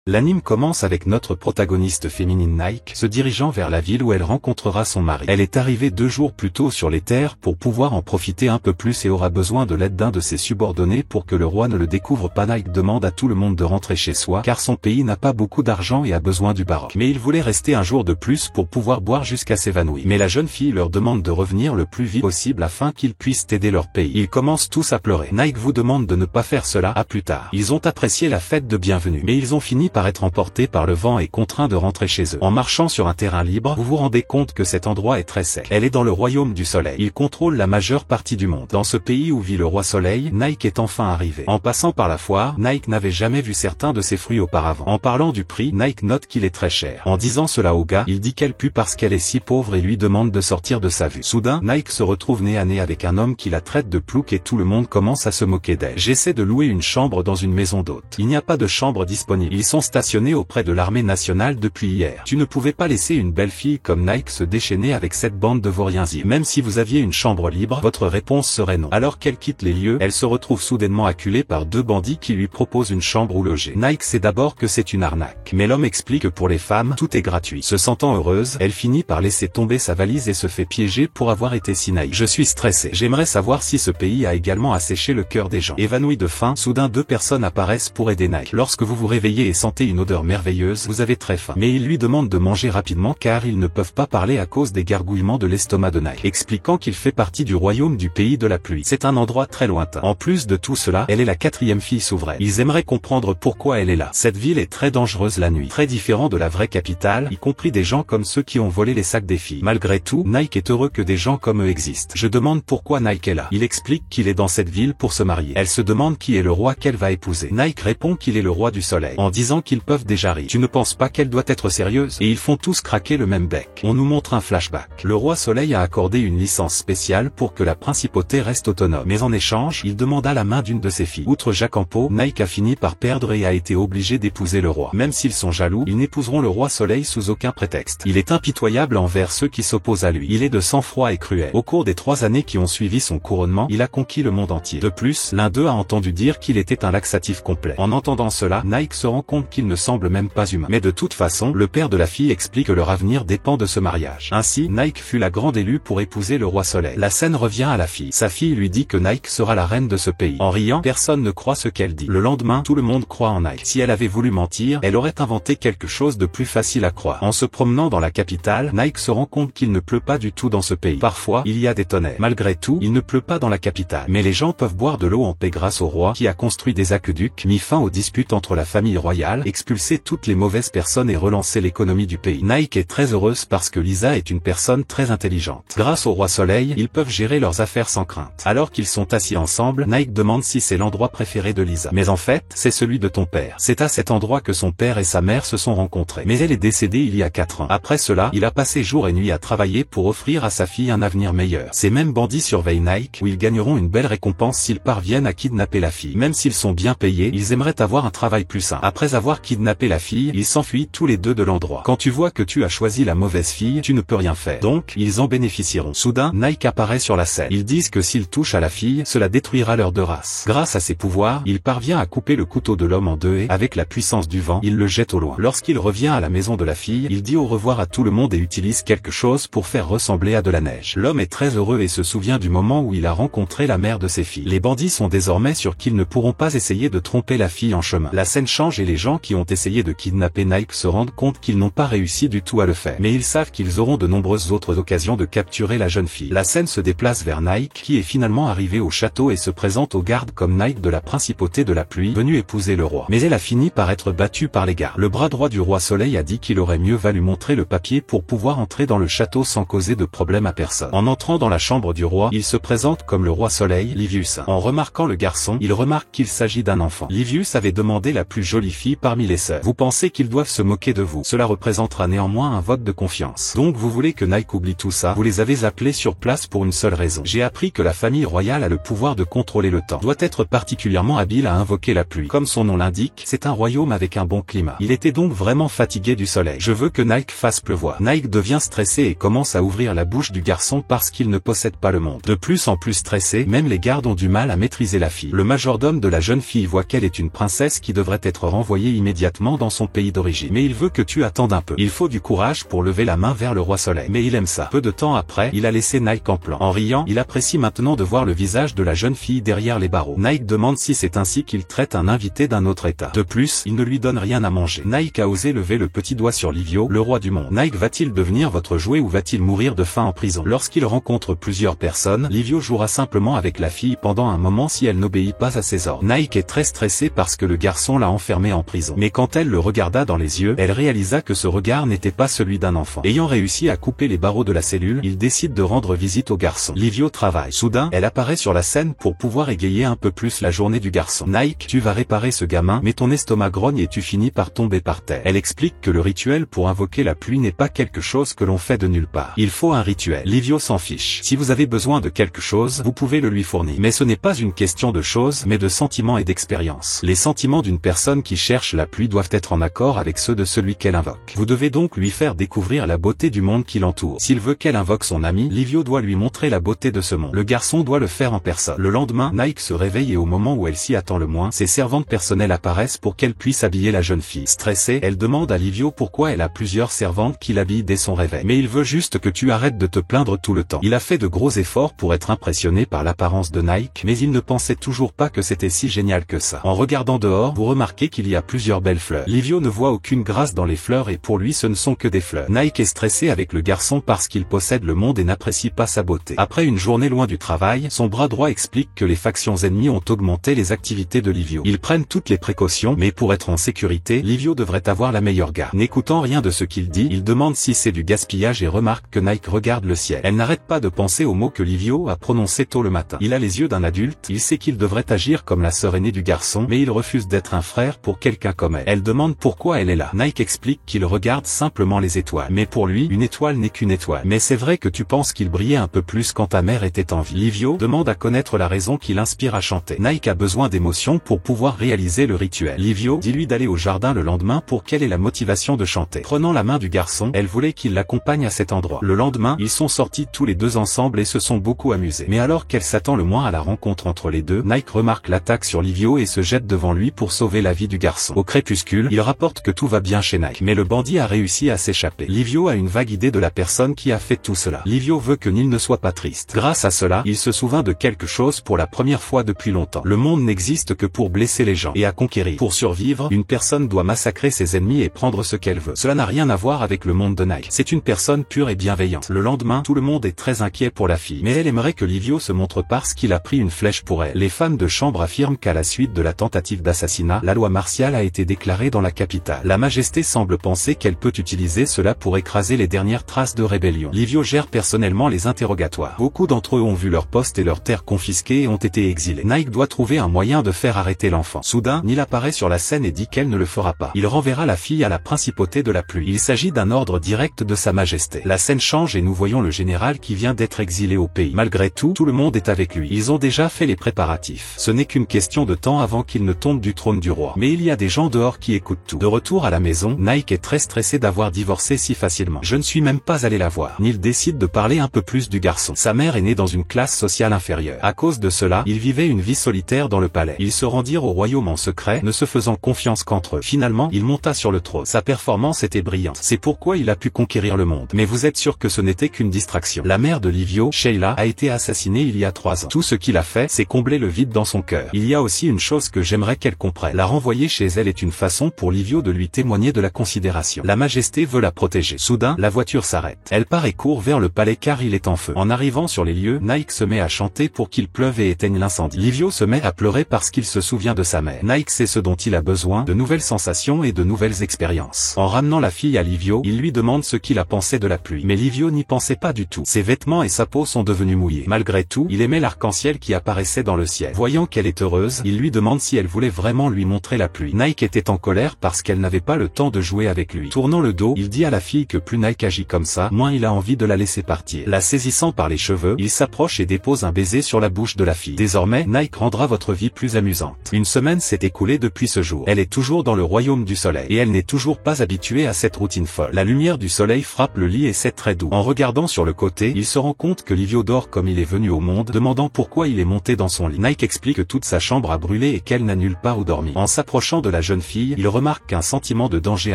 L'anime commence avec notre protagoniste féminine Nike se dirigeant vers la ville où elle rencontrera son mari. Elle est arrivée 2 jours plus tôt sur les terres pour pouvoir en profiter un peu plus et aura besoin de l'aide d'un de ses subordonnés pour que le roi ne le découvre pas. Nike demande à tout le monde de rentrer chez soi car son pays n'a pas beaucoup d'argent et a besoin du baroque. Mais il voulait rester un jour de plus pour pouvoir boire jusqu'à s'évanouir. Mais la jeune fille leur demande de revenir le plus vite possible afin qu'ils puissent aider leur pays. Ils commencent tous à pleurer. Nike vous demande de ne pas faire cela, à plus tard. Ils ont apprécié la fête de bienvenue, mais ils ont fini par être emportés par le vent et contraints de rentrer chez eux. En marchant sur un terrain libre, vous vous rendez compte que cet endroit est très sec. Elle est dans le royaume du soleil. Il contrôle la majeure partie du monde. Dans ce pays où vit le roi soleil, Nike est enfin arrivé. En passant par la foire, Nike n'avait jamais vu certains de ces fruits auparavant. En parlant du prix, Nike note qu'il est très cher. En disant cela au gars, il dit qu'elle pue parce qu'elle est si pauvre et lui demande de sortir de sa vue. Soudain, Nike se retrouve nez à nez avec un homme qui la traite de plouc et tout le monde commence à se moquer d'elle. J'essaie de louer une chambre dans une maison d'hôtes. Il n'y a pas de chambre disponible. Ils sont stationnés auprès de l'armée nationale depuis hier. Tu ne pouvais pas laisser une belle fille comme Nike se déchaîner avec cette bande de vauriens. Même si vous aviez une chambre libre, votre réponse serait non. Alors qu'elle quitte les lieux, elle se retrouve soudainement acculée par 2 bandits qui lui proposent une chambre où loger. Nike sait d'abord que c'est une arnaque. Mais l'homme explique que pour les femmes, tout est gratuit. Se sentant heureuse, elle finit par laisser tomber sa valise et se fait piéger pour avoir été si naïve. Je suis stressée. J'aimerais savoir si ce pays a également asséché le cœur des gens. Évanouie de faim, soudain 2 personnes apparaissent pour aider Nike. Lorsque vous vous réveillez et sentez une odeur merveilleuse, vous avez très faim. Mais ils lui demandent de manger rapidement car ils ne peuvent pas parler à cause des gargouillements de l'estomac de Nike, expliquant qu'il fait partie du royaume du pays de la pluie. C'est un endroit très lointain. En plus de tout cela, elle est la 4e fille souveraine. Ils aimeraient comprendre pourquoi elle est là. Cette ville est très dangereuse la nuit, très différent de la vraie capitale, y compris des gens comme ceux qui ont volé les sacs des filles. Malgré tout, Nike est heureux que des gens comme eux existent. Je demande pourquoi Nike est là. Il explique qu'il est dans cette ville pour se marier. Elle se demande qui est le roi qu'elle va épouser. Nike répond qu'il est le roi du soleil, en disant qu'ils peuvent déjà rire. Tu ne penses pas qu'elle doit être sérieuse? Et ils font tous craquer le même bec. On nous montre un flashback. Le roi soleil a accordé une licence spéciale pour que la principauté reste autonome. Mais en échange, il demanda la main d'une de ses filles. Outre Jacampo, Nike a fini par perdre et a été obligé d'épouser le roi. Même s'ils sont jaloux, ils n'épouseront le roi soleil sous aucun prétexte. Il est impitoyable envers ceux qui s'opposent à lui. Il est de sang-froid et cruel. Au cours des 3 années qui ont suivi son couronnement, il a conquis le monde entier. De plus, l'un d'eux a entendu dire qu'il était un laxatif complet. En entendant cela, Nike se rend compte qu'il ne semble même pas humain. Mais de toute façon, le père de la fille explique que leur avenir dépend de ce mariage. Ainsi, Nike fut la grande élue pour épouser le roi soleil. La scène revient à la fille. Sa fille lui dit que Nike sera la reine de ce pays. En riant, personne ne croit ce qu'elle dit. Le lendemain, tout le monde croit en Nike. Si elle avait voulu mentir, elle aurait inventé quelque chose de plus facile à croire. En se promenant dans la capitale, Nike se rend compte qu'il ne pleut pas du tout dans ce pays. Parfois, il y a des tonnerres. Malgré tout, il ne pleut pas dans la capitale. Mais les gens peuvent boire de l'eau en paix grâce au roi qui a construit des aqueducs, mis fin aux disputes entre la famille royale, expulsé toutes les mauvaises personnes et relancé l'économie du pays. Nike est très heureuse parce que Lisa est une personne très intelligente. Grâce au roi soleil, ils peuvent gérer leurs affaires sans crainte. Alors qu'ils sont assis ensemble, Nike demande si c'est l'endroit préféré de Lisa. Mais en fait, c'est celui de ton père. C'est à cet endroit que son père et sa mère se sont rencontrés. Mais elle est décédée il y a 4 ans. Après cela, il a passé jour et nuit à travailler pour offrir à sa fille un avenir meilleur. Ces mêmes bandits surveillent Nike, où ils gagneront une belle récompense s'ils parviennent à kidnapper la fille. Même s'ils sont bien payés, ils aimeraient avoir un travail plus sain. Après avoir kidnappé la fille, ils s'enfuient tous les deux de l'endroit. Quand tu vois que tu as choisi la mauvaise fille, tu ne peux rien faire. Donc, ils en bénéficieront. Soudain, Nike apparaît sur la scène. Ils disent que s'ils touchent à la fille, cela détruira leur 2 races. Grâce à ses pouvoirs, il parvient à couper le couteau de l'homme en 2 et, avec la puissance du vent, il le jette au loin. Lorsqu'il revient à la maison de la fille, il dit au revoir à tout le monde et utilise quelque chose pour faire ressembler à de la neige. L'homme est très heureux et se souvient du moment où il a rencontré la mère de ses filles. Les bandits sont désormais sûrs qu'ils ne pourront pas essayer de tromper la fille en chemin. La scène change et les gens qui ont essayé de kidnapper Nike se rendent compte qu'ils n'ont pas réussi du tout à le faire. Mais ils savent qu'ils auront de nombreuses autres occasions de capturer la jeune fille. La scène se déplace vers Nike, qui est finalement arrivé au château et se présente aux gardes comme Nike de la principauté de la pluie, venue épouser le roi. Mais elle a fini par être battue par les gardes. Le bras droit du roi soleil a dit qu'il aurait mieux valu montrer le papier pour pouvoir entrer dans le château sans causer de problème à personne. En entrant dans la chambre du roi, il se présente comme le roi soleil, Livius. En remarquant le garçon, il remarque qu'il s'agit d'un enfant. Livius avait demandé la plus jolie fille parmi les sœurs. Vous pensez qu'ils doivent se moquer de vous? Cela représentera néanmoins un vote de confiance. Donc vous voulez que Nike oublie tout ça? Vous les avez appelés sur place pour une seule raison. J'ai appris que la famille royale a le pouvoir de contrôler le temps. Doit être particulièrement habile à invoquer la pluie. Comme son nom l'indique, c'est un royaume avec un bon climat. Il était donc vraiment fatigué du soleil. Je veux que Nike fasse pleuvoir. Nike devient stressé et commence à ouvrir la bouche du garçon parce qu'il ne possède pas le monde. De plus en plus stressé, même les gardes ont du mal à maîtriser la fille. Le majordome de la jeune fille voit qu'elle est une princesse qui devrait être renvoyée immédiatement dans son pays d'origine. Mais il veut que tu attendes un peu. Il faut du courage pour lever la main vers le roi soleil. Mais il aime ça. Peu de temps après, il a laissé Nike en plan. En riant, il apprécie maintenant de voir le visage de la jeune fille derrière les barreaux. Nike demande si c'est ainsi qu'il traite un invité d'un autre état. De plus, il ne lui donne rien à manger. Nike a osé lever le petit doigt sur Livio, le roi du monde. Nike va-t-il devenir votre jouet ou va-t-il mourir de faim en prison? Lorsqu'il rencontre plusieurs personnes, Livio jouera simplement avec la fille pendant un moment si elle n'obéit pas à ses ordres. Nike est très stressé parce que le garçon l'a enfermé en prison. Mais quand elle le regarda dans les yeux, elle réalisa que ce regard n'était pas celui d'un enfant. Ayant réussi à couper les barreaux de la cellule, il décide de rendre visite au garçon. Livio travaille. Soudain, elle apparaît sur la scène pour pouvoir égayer un peu plus la journée du garçon. Nike, tu vas réparer ce gamin, mais ton estomac grogne et tu finis par tomber par terre. Elle explique que le rituel pour invoquer la pluie n'est pas quelque chose que l'on fait de nulle part. Il faut un rituel. Livio s'en fiche. Si vous avez besoin de quelque chose, vous pouvez le lui fournir. Mais ce n'est pas une question de choses, mais de sentiments et d'expérience. Les sentiments d'une personne qui cherche la pluie doivent être en accord avec ceux de celui qu'elle invoque. Vous devez donc lui faire découvrir la beauté du monde qui l'entoure. S'il veut qu'elle invoque son ami, Livio doit lui montrer la beauté de ce monde. Le garçon doit le faire en personne. Le lendemain, Nike se réveille et au moment où elle s'y attend le moins, ses servantes personnelles apparaissent pour qu'elle puisse habiller la jeune fille. Stressée, elle demande à Livio pourquoi elle a plusieurs servantes qui l'habillent dès son réveil. Mais il veut juste que tu arrêtes de te plaindre tout le temps. Il a fait de gros efforts pour être impressionné par l'apparence de Nike, mais il ne pensait toujours pas que c'était si génial que ça. En regardant dehors, vous remarquez qu'il y a plusieurs belles fleurs. Livio ne voit aucune grâce dans les fleurs et pour lui ce ne sont que des fleurs. Nike est stressé avec le garçon parce qu'il possède le monde et n'apprécie pas sa beauté. Après une journée loin du travail, son bras droit explique que les factions ennemies ont augmenté les activités de Livio. Ils prennent toutes les précautions, mais pour être en sécurité, Livio devrait avoir la meilleure garde. N'écoutant rien de ce qu'il dit, il demande si c'est du gaspillage et remarque que Nike regarde le ciel. Elle n'arrête pas de penser aux mots que Livio a prononcés tôt le matin. Il a les yeux d'un adulte, il sait qu'il devrait agir comme la sœur aînée du garçon, mais il refuse d'être un frère pour quelqu'un comme elle. Elle demande pourquoi elle est là. Nike explique qu'il regarde simplement les étoiles. Mais pour lui, une étoile n'est qu'une étoile. Mais c'est vrai que tu penses qu'il brillait un peu plus quand ta mère était en vie. Livio demande à connaître la raison qui l'inspire à chanter. Nike a besoin d'émotions pour pouvoir réaliser le rituel. Livio dit-lui d'aller au jardin le lendemain pour qu'elle ait la motivation de chanter. Prenant la main du garçon, elle voulait qu'il l'accompagne à cet endroit. Le lendemain, ils sont sortis tous les deux ensemble et se sont beaucoup amusés. Mais alors qu'elle s'attend le moins à la rencontre entre les deux, Nike remarque l'attaque sur Livio et se jette devant lui pour sauver la vie du garçon. Au crépuscule, il rapporte que tout va bien chez Nike. Mais le bandit a réussi à s'échapper. Livio a une vague idée de la personne qui a fait tout cela. Livio veut que Neil ne soit pas triste. Grâce à cela, il se souvint de quelque chose pour la première fois depuis longtemps. Le monde n'existe que pour blesser les gens et à conquérir. Pour survivre, une personne doit massacrer ses ennemis et prendre ce qu'elle veut. Cela n'a rien à voir avec le monde de Nike. C'est une personne pure et bienveillante. Le lendemain, tout le monde est très inquiet pour la fille. Mais elle aimerait que Livio se montre parce qu'il a pris une flèche pour elle. Les femmes de chambre affirment qu'à la suite de la tentative d'assassinat, la loi martiale a été déclarée dans la capitale. La Majesté semble penser qu'elle peut utiliser cela pour écraser les dernières traces de rébellion. Livio gère personnellement les interrogatoires. Beaucoup d'entre eux ont vu leur poste et leurs terres confisquées et ont été exilés. Nike doit trouver un moyen de faire arrêter l'enfant. Soudain, Neil apparaît sur la scène et dit qu'elle ne le fera pas. Il renverra la fille à la principauté de la pluie. Il s'agit d'un ordre direct de sa majesté. La scène change et nous voyons le général qui vient d'être exilé au pays. Malgré tout, tout le monde est avec lui. Ils ont déjà fait les préparatifs. Ce n'est qu'une question de temps avant qu'il ne tombe du trône du roi. Mais il y a des gens dehors qui écoutent tout. De retour à la maison, Nike est très stressé d'avoir divorcé si facilement. Je ne suis même pas allé la voir. Neil décide de parler un peu plus du garçon. Sa mère est née dans une classe sociale inférieure. À cause de cela, il vivait une vie solitaire dans le palais. Ils se rendirent au royaume en secret, ne se faisant confiance qu'entre eux. Finalement, il monta sur le trône. Sa performance était brillante. C'est pourquoi il a pu conquérir le monde. Mais vous êtes sûr que ce n'était qu'une distraction. La mère de Livio, Sheila, a été assassinée il y a 3 ans. Tout ce qu'il a fait, c'est combler le vide dans son cœur. Il y a aussi une chose que j'aimerais qu'elle comprenne. La renvoyer chez elle est une façon pour Livio de lui témoigner de la considération. La Majesté veut la protéger. Soudain, la voiture s'arrête. Elle part et court vers le palais car il est en feu. En arrivant sur les lieux, Nike se met à chanter pour qu'il pleuve et éteigne l'incendie. Livio se met à pleurer parce qu'il se souvient de sa mère. Nike sait ce dont il a besoin, de nouvelles sensations et de nouvelles expériences. En ramenant la fille à Livio, il lui demande ce qu'il a pensé de la pluie. Mais Livio n'y pensait pas du tout. Ses vêtements et sa peau sont devenus mouillés. Malgré tout, il aimait l'arc-en-ciel qui apparaissait dans le ciel. Voyant qu'elle est heureuse, il lui demande si elle voulait vraiment lui montrer la pluie. Nike était en colère parce qu'elle n'avait pas le temps de jouer avec lui. Tournant le dos, il dit à la fille que plus Nike agit comme ça, moins il a envie de la laisser partir. La saisissant par les cheveux, il s'approche et dépose un baiser sur la bouche de la fille. Désormais, Nike rendra votre vie plus amusante. Une semaine s'est écoulée depuis ce jour. Elle est toujours dans le royaume du soleil et elle n'est toujours pas habituée à cette routine folle. La lumière du soleil frappe le lit et c'est très doux. En regardant sur le côté, il se rend compte que Livio dort comme il est venu au monde, demandant pourquoi il est monté dans son lit. Nike explique que toute sa chambre a brûlé et qu'elle n'a nulle part où dormir. En s'approchant de la jeune fille, il remarque qu'un sentiment de danger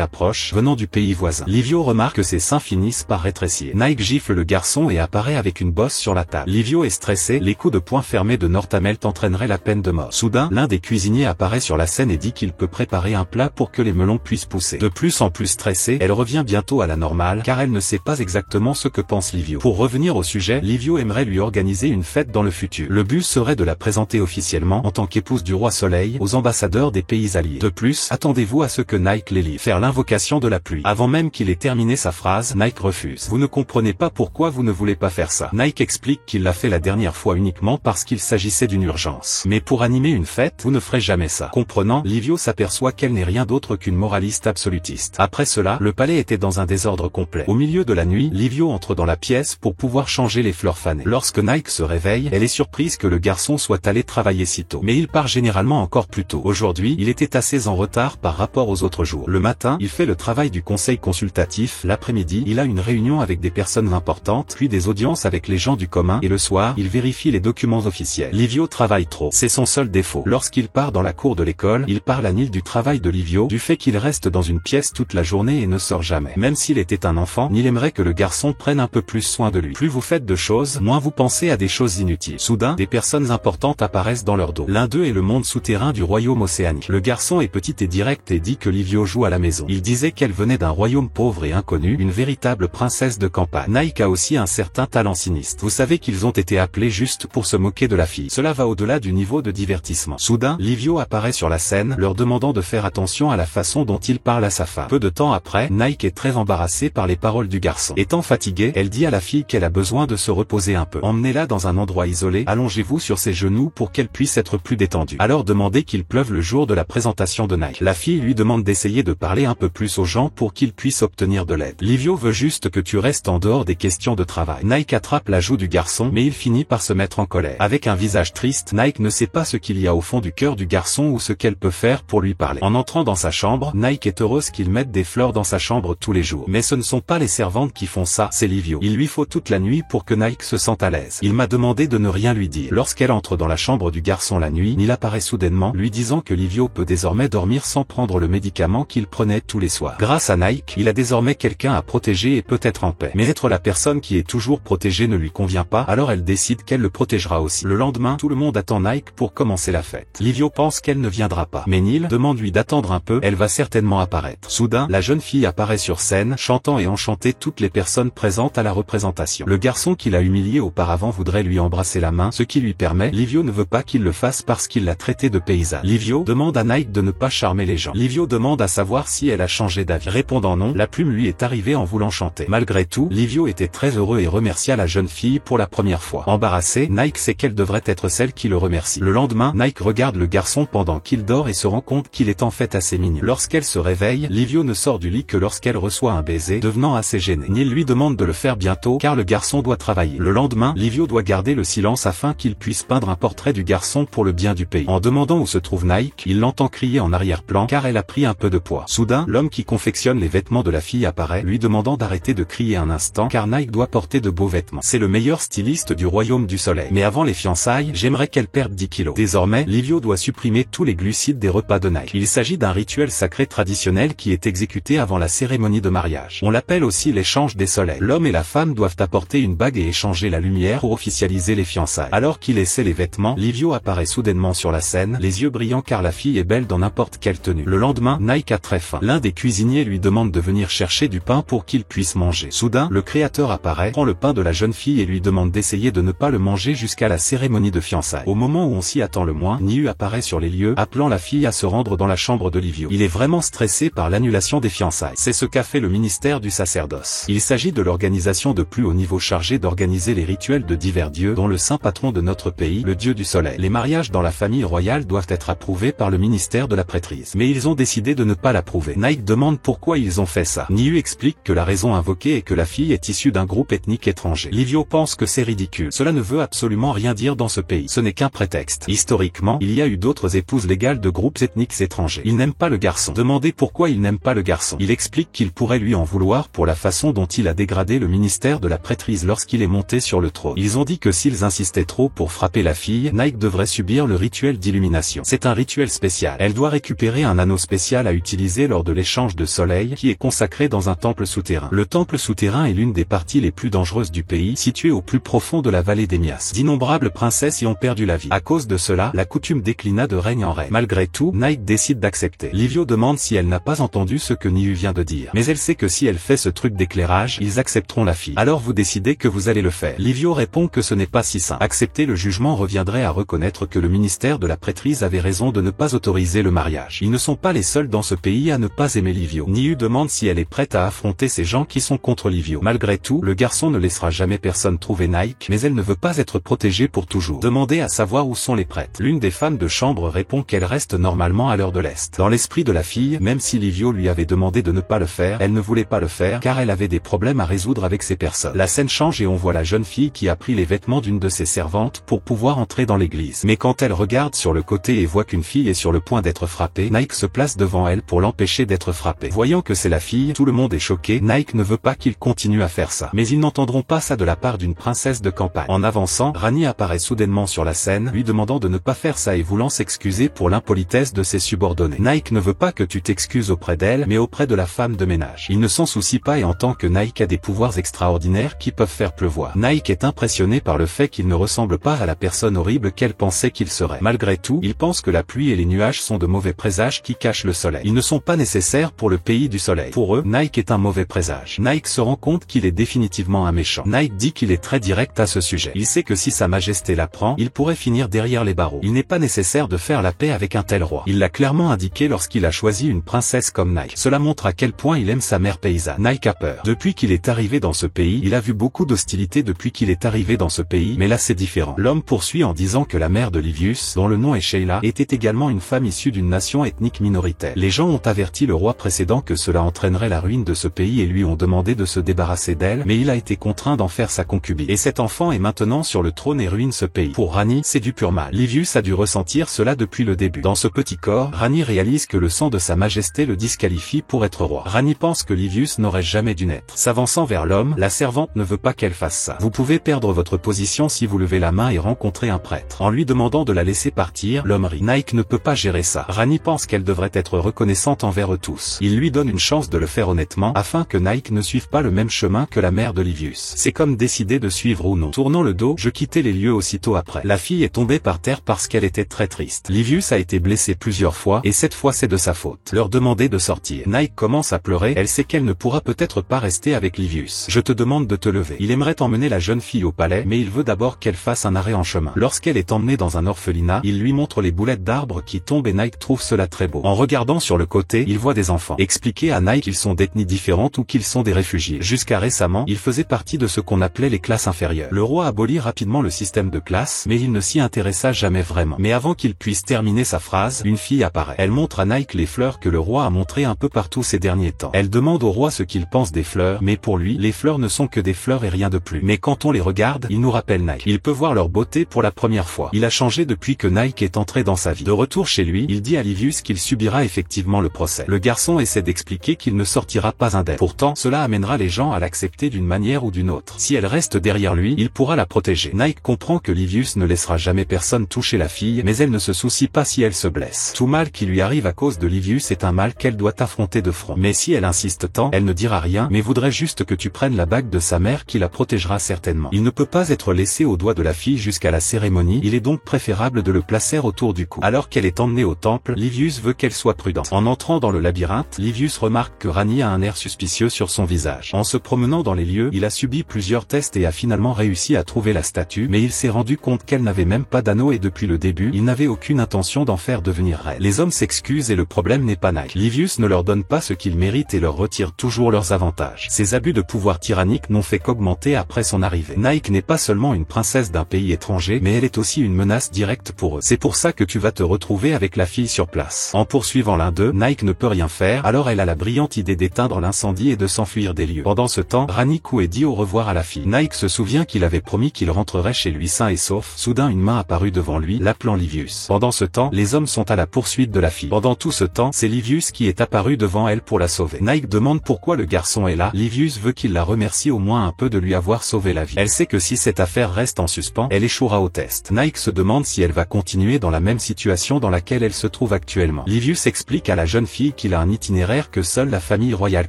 approche, venant du pays voisin. Livio remarque que ses seins finissent par rétrécir. Nike gifle le garçon et apparaît avec une bosse sur la table. Livio est stressé, les coups de poing fermés de Northamelt entraîneraient la peine de mort. Soudain, l'un des cuisiniers apparaît sur la scène et dit qu'il peut préparer un plat pour que les melons puissent pousser. De plus en plus stressée, elle revient bientôt à la normale, car elle ne sait pas exactement ce que pense Livio. Pour revenir au sujet, Livio aimerait lui organiser une fête dans le futur. Le but serait de la présenter officiellement en tant qu'épouse du roi Soleil aux ambassadeurs des pays alliés. De plus, attendez-vous à ce que Nike les livre. Faire l'invocation de la pluie. Avant même qu'il ait terminé sa phrase, Nike refuse. Vous ne comprenez pas pourquoi vous ne voulez pas faire ça. Nike explique qu'il l'a fait la dernière fois uniquement parce qu'il s'agissait d'une urgence. Mais pour animer une fête, vous ne ferez jamais ça. Comprenant, Livio s'aperçoit qu'elle n'est rien d'autre qu'une moraliste absolutiste. Après cela, le palais était dans un désordre complet. Au milieu de la nuit, Livio entre dans la pièce pour pouvoir changer les fleurs fanées. Lorsque Nike se réveille, elle est surprise que le garçon soit allé travailler si tôt. Mais il part généralement encore plus tôt. Aujourd'hui, il était assez en retard par rapport aux autres jours. Le matin, il fait le travail du conseil consultatif. L'après-midi, il a une réunion avec des personnes importantes, puis des audiences avec les gens du commun, et le soir, il vérifie les documents officiels. Livio travaille trop. C'est son seul défaut. Lorsqu'il part dans la cour de l'école, il parle à Neil du travail de Livio, du fait qu'il reste dans une pièce toute la journée et ne sort jamais. Même s'il était un enfant, Neil aimerait que le garçon prenne un peu plus soin de lui. Plus vous faites de choses, moins vous pensez à des choses inutiles. Soudain, des personnes importantes apparaissent dans leur dos. L'un d'eux est le monde souterrain du royaume océanique. Le garçon est petit et direct et dit que Livio joue à la maison. Il disait qu'elle venait d'un royaume pauvre et inconnu, une véritable princesse de campagne. Nike a aussi un certain talent sinistre. Vous savez qu'ils ont été appelés juste pour se moquer de la fille. Cela va au-delà du niveau de divertissement. Soudain, Livio apparaît sur la scène, leur demandant de faire attention à la façon dont il parle à sa femme. Peu de temps après, Nike est très embarrassée par les paroles du garçon. Étant fatiguée, elle dit à la fille qu'elle a besoin de se reposer un peu. Emmenez-la dans un endroit isolé, allongez-vous sur ses genoux pour qu'elle puisse être plus détendue. Alors demandez qu'il pleuve le jour de la présentation de Nike. La fille lui demande d'essayer de parler un peu plus aux gens pour qu'ils puissent obtenir de l'aide. Livio veut juste que tu restes en dehors des questions de travail. Nike attrape la joue du garçon, mais il finit par se mettre en colère. Avec un visage triste, Nike ne sait pas ce qu'il y a au fond du cœur du garçon ou ce qu'elle peut faire pour lui parler. En entrant dans sa chambre, Nike est heureuse qu'il mette des fleurs dans sa chambre tous les jours. Mais ce ne sont pas les servantes qui font ça, c'est Livio. Il lui faut toute la nuit pour que Nike se sente à l'aise. Il m'a demandé de ne rien lui dire. Lorsqu'elle entre dans la chambre du garçon la nuit, Neil apparaît soudainement, lui disant que Livio peut désormais dormir sans prendre le médicament qu'il prenait tous les soirs. Grâce à Nike, il a désormais quelqu'un à protéger et peut être en paix. Mais être la personne qui est toujours protégée ne lui convient pas, alors elle décide qu'elle le protégera aussi. Le lendemain, tout le monde attend Nike pour commencer la fête. Livio pense qu'elle ne viendra pas. Mais Neil demande lui d'attendre un peu, elle va certainement apparaître. Soudain, la jeune fille apparaît sur scène, chantant et enchanter toutes les personnes présentes à la représentation. Le garçon qui l'a humilié auparavant voudrait lui embrasser la main, ce qui lui permet. Livio ne veut pas qu'il le fasse parce qu'il l'a traité de paysanne. Livio demande à Nike de ne pas charmer les gens. Livio demande à savoir si elle a changé d'avis. Répondant non, la plume lui est arrivée en voulant chanter. Malgré tout, Livio était très heureux et remercia la jeune fille pour la première fois. Embarrassée, Nike sait qu'elle devrait être celle qui le remercie. Le lendemain, Nike regarde le garçon pendant qu'il dort et se rend compte qu'il est en fait assez mignon. Lorsqu'elle se réveille, Livio ne sort du lit que lorsqu'elle reçoit un baiser, devenant assez gênée. Neil lui demande de le faire bientôt car le garçon doit travailler. Le lendemain, Livio doit garder le silence afin qu'il puisse peindre un portrait du garçon pour le bien du pays. En demandant où se trouve Nike, il l'entend crier en arrière-plan car elle a pris un peu de poids. Soudain, l'homme qui confectionne les vêtements de la fille apparaît, lui demandant d'arrêter de crier un instant car Nike doit porter de beaux vêtements. C'est le meilleur styliste du royaume du soleil. Mais avant les fiançailles, j'aimerais qu'elle perde 10 kilos. Désormais, Livio doit supprimer tous les glucides des repas de Nike. Il s'agit d'un rituel sacré traditionnel qui est exécuté avant la cérémonie de mariage. On l'appelle aussi l'échange des soleils. L'homme et la femme doivent apporter une bague et échanger la lumière pour officialiser les fiançailles. Alors qu'il essaie les vêtements, Livio apparaît soudainement sur la scène, les yeux brillants car la fille est belle dans n'importe quelle tenue. Le lendemain, Nike a très faim. L'un des cuisiniers lui demande de venir chercher du pain pour qu'il puisse manger. Soudain, le créateur apparaît, prend le pain de la jeune fille et lui demande d'essayer de ne pas le manger jusqu'à la cérémonie de fiançailles. Au moment où on s'y attend le moins, Niu apparaît sur les lieux, appelant la fille à se rendre dans la chambre de Livio. Il est vraiment stressé par l'annulation des fiançailles. C'est ce qu'a fait le ministère du sacerdoce. Il s'agit de l'organisation de plus haut niveau chargée d'organiser les rituels de divers dieux, dont le saint patron de notre pays, le dieu du soleil. Les mariages dans la famille royale doivent être approuvés par le ministère de la prêtrise. Mais ils ont décidé de ne pas l'approuver. Nike demande pourquoi ils ont fait ça. Niu explique que la raison invoquée est que la fille est issue d'un groupe ethnique étranger. Livio pense que c'est ridicule. Cela ne veut absolument rien dire dans ce pays. Ce n'est qu'un prétexte. Historiquement, il y a eu d'autres épouses légales de groupes ethniques étrangers. Il n'aime pas le garçon. Demandez pourquoi il n'aime pas le garçon. Il explique qu'il pourrait lui en vouloir pour la façon dont il a dégradé le ministère de la prêtrise lorsqu'il est monté sur le trône. Ils ont dit que s'ils insistaient trop pour frapper la fille, Nike devrait subir le rituel d'illumination. C'est un rituel spécial. Elle doit récupérer un anneau spécial à utiliser lors de l'échange de soleil qui est consacré dans un temple souterrain. Le temple souterrain est l'une des parties les plus dangereuses du pays, situé au plus profond de la vallée d'Emias. D'innombrables princesses y ont perdu la vie. À cause de cela, la coutume déclina de règne en règne. Malgré tout, Nike décide d'accepter. Livio demande si elle n'a pas entendu ce que Niu vient de dire. Mais elle sait que si elle fait ce truc d'éclairage, ils accepteront la fille. Alors vous décidez que vous allez le faire. Livio répond que ce n'est pas si simple. Accepter le jugement reviendrait à reconnaître que le ministère de la prêtrise avait raison de ne pas autoriser le mariage. Ils ne sont pas les seuls dans ce pays à ne pas aimer Livio. Niu demande si elle est prête à affronter ces gens qui sont contre Livio. Malgré tout, le garçon ne laissera jamais personne trouver Nike, mais elle ne veut pas être protégée pour toujours. Demandez à savoir où sont les prêtres. L'une des femmes de chambre répond qu'elle reste normalement à l'heure de l'Est. Dans l'esprit de la fille, même si Livio lui avait demandé de ne pas le faire, elle ne voulait pas le faire car elle avait des problèmes à résoudre avec ces personnes. La scène change et on voit la jeune fille qui a pris les vêtements d'une de ses servantes pour pouvoir entrer dans l'église. Mais quand elle regarde sur le côté et voit qu'une fille est sur le point d'être frappée, Nike se place devant elle pour l'empêcher d'être frappée. Voyant que c'est la fille, tout le monde est choqué. Nike ne veut pas qu'il continue à faire ça. Mais ils n'entendront pas ça de la part d'une princesse de campagne. En avançant, Rani apparaît soudainement sur la scène, lui demandant de ne pas faire ça et voulant s'excuser pour l'impolitesse de ses subordonnés. Nike ne veut pas que tu t'excuses auprès d'elle, mais auprès de la femme de ménage. Il ne s'en soucie pas et entend que Nike a des pouvoirs extraordinaires qui peuvent faire pleuvoir. Nike est impressionné par le fait qu'il ne ressemble pas à la personne horrible qu'elle pensait qu'il serait. Malgré tout, il pense que la pluie et les nuages sont de mauvais présages qui cachent le soleil. Ils ne sont pas nécessaires pour le pays du soleil. Pour eux, Nike est un mauvais présage. Nike se rend compte qu'il est définitivement un méchant. Nike dit qu'il est très direct à ce sujet. Il sait que si sa majesté l'apprend, il pourrait finir derrière les barreaux. Il n'est pas nécessaire de faire la paix avec un tel roi. Il l'a clairement indiqué lorsqu'il a choisi une princesse comme Nike. Cela montre à quel point il aime sa mère paysanne. Nike a peur. Depuis qu'il est arrivé dans ce pays, il a vu beaucoup d'hostilité depuis qu'il est arrivé dans ce pays, mais là c'est différent. L'homme poursuit en disant que la mère de Livius, dont le nom est Sheila, était également une femme issue d'une nation ethnique minoritaire. Les gens ont averti le roi précédent que cela entraînerait la ruine de ce pays et lui ont demandé de se débarrasser d'elle, mais il a été contraint d'en faire sa concubine. Et cet enfant est maintenant sur le trône et ruine ce pays. Pour Rani, c'est du pur mal. Livius a dû ressentir cela depuis le début. Dans ce petit corps, Rani réalise que le sang de sa majesté le disqualifie pour être roi. Rani pense que Livius n'aurait jamais dû naître. S'avançant vers l'homme, la servante ne veut pas qu'elle fasse ça. Vous pouvez perdre votre position si vous levez la main et rencontrez un prêtre. En lui demandant de la laisser partir, l'homme rit. Nike ne peut pas gérer ça. Rani pense qu'elle devrait être reconnaissante envers eux tous. Il lui donne une chance de le faire honnêtement, afin que Nike ne suive pas le même chemin que la mère de Livius. C'est comme décider de suivre ou non. Tournant le dos, je quittais les lieux aussitôt après. La fille est tombée par terre parce qu'elle était très triste. Livius a été blessé plusieurs fois, et cette fois c'est de sa faute. Leur demander de sortir. Nike commence à pleurer, elle sait qu'elle ne pourra peut-être pas rester avec Livius. Je te demande de te lever. Il aimerait emmener la jeune fille au palais, mais il veut d'abord qu'elle fasse un arrêt en chemin. Lorsqu'elle est emmenée dans un orphelinat, il lui montre les boulettes d'arbres qui tombent et Nike trouve cela très beau. En regardant sur le côté, il voit des enfants. Expliquer à Nike qu'ils sont d'ethnies différentes ou qu'ils sont des réfugiés. Jusqu'à récemment, ils faisaient partie de ce qu'on appelait les classes inférieures. Le roi abolit rapidement le système de classe, mais il ne s'y intéressa jamais vraiment. Mais avant qu'il puisse terminer sa phrase, une fille apparaît. Elle montre à Nike les fleurs que le roi a montrées un peu partout ces derniers temps. Elle demande au roi ce qu'il pense des fleurs, mais pour lui, les fleurs ne sont que des fleurs et rien de plus. Mais quand on les regarde, il nous rappelle Nike. Il peut voir leur beauté pour la première fois. Il a changé depuis que Nike est entré dans sa vie. De retour chez lui, il dit à Livius qu'il subira effectivement le procès. Le garçon essaie d'expliquer qu'il ne sortira pas indemne. Pourtant, cela amènera les gens à l'accepter d'une manière ou d'une autre. Si elle reste derrière lui, il pourra la protéger. Nike comprend que Livius ne laissera jamais personne toucher la fille, mais elle ne se soucie pas si elle se blesse. Tout mal qui lui arrive à cause de Livius est un mal qu'elle doit affronter de front. Mais si elle insiste tant, elle ne dira rien, mais voudrait juste que tu prennes la bague de sa mère qui la protégera certainement. Il ne peut pas être laissé au doigt de la fille jusqu'à la cérémonie, il est donc préférable de le placer autour du cou. Alors qu'elle est emmenée au temple, Livius veut qu'elle soit prudente. En entrant dans le labyrinthe, Livius remarque que Rani a un air suspicieux sur son visage. En se promenant dans les lieux, il a subi plusieurs tests et a finalement réussi à trouver la statue, mais il s'est rendu compte qu'elle n'avait même pas d'anneau et depuis le début, il n'avait aucune intention d'en faire devenir reine. Les hommes s'excusent et le problème n'est pas Nike. Livius ne leur donne pas ce qu'ils méritent et leur retire toujours leurs avantages. Ces abus de pouvoir tyrannique n'ont fait qu'augmenter après son arrivée. Nike n'est pas seulement une princesse d'un pays étranger, mais elle est aussi une menace directe pour eux. C'est pour ça que tu vas te retrouver avec la fille sur place. En poursuivant l'un d'eux, Nike ne peut rien faire, alors elle a la brillante idée d'éteindre l'incendie et de s'enfuir des lieux. Pendant ce temps, Rani court et dit au revoir à la fille. Nike se souvient qu'il avait promis qu'il rentrerait chez lui sain et sauf. Soudain une main apparut devant lui, l'appelant Livius. Pendant ce temps, les hommes sont à la poursuite de la fille. Pendant tout ce temps, c'est Livius qui est apparu devant elle pour la sauver. Nike demande pourquoi le garçon est là. Livius veut qu'il la remercie au moins un peu de lui avoir sauvé la vie. Elle sait que si cette affaire reste en suspens, elle échouera au test. Nike se demande si elle va continuer dans la même situation dans laquelle elle se trouve trouve actuellement. Livius explique à la jeune fille qu'il a un itinéraire que seule la famille royale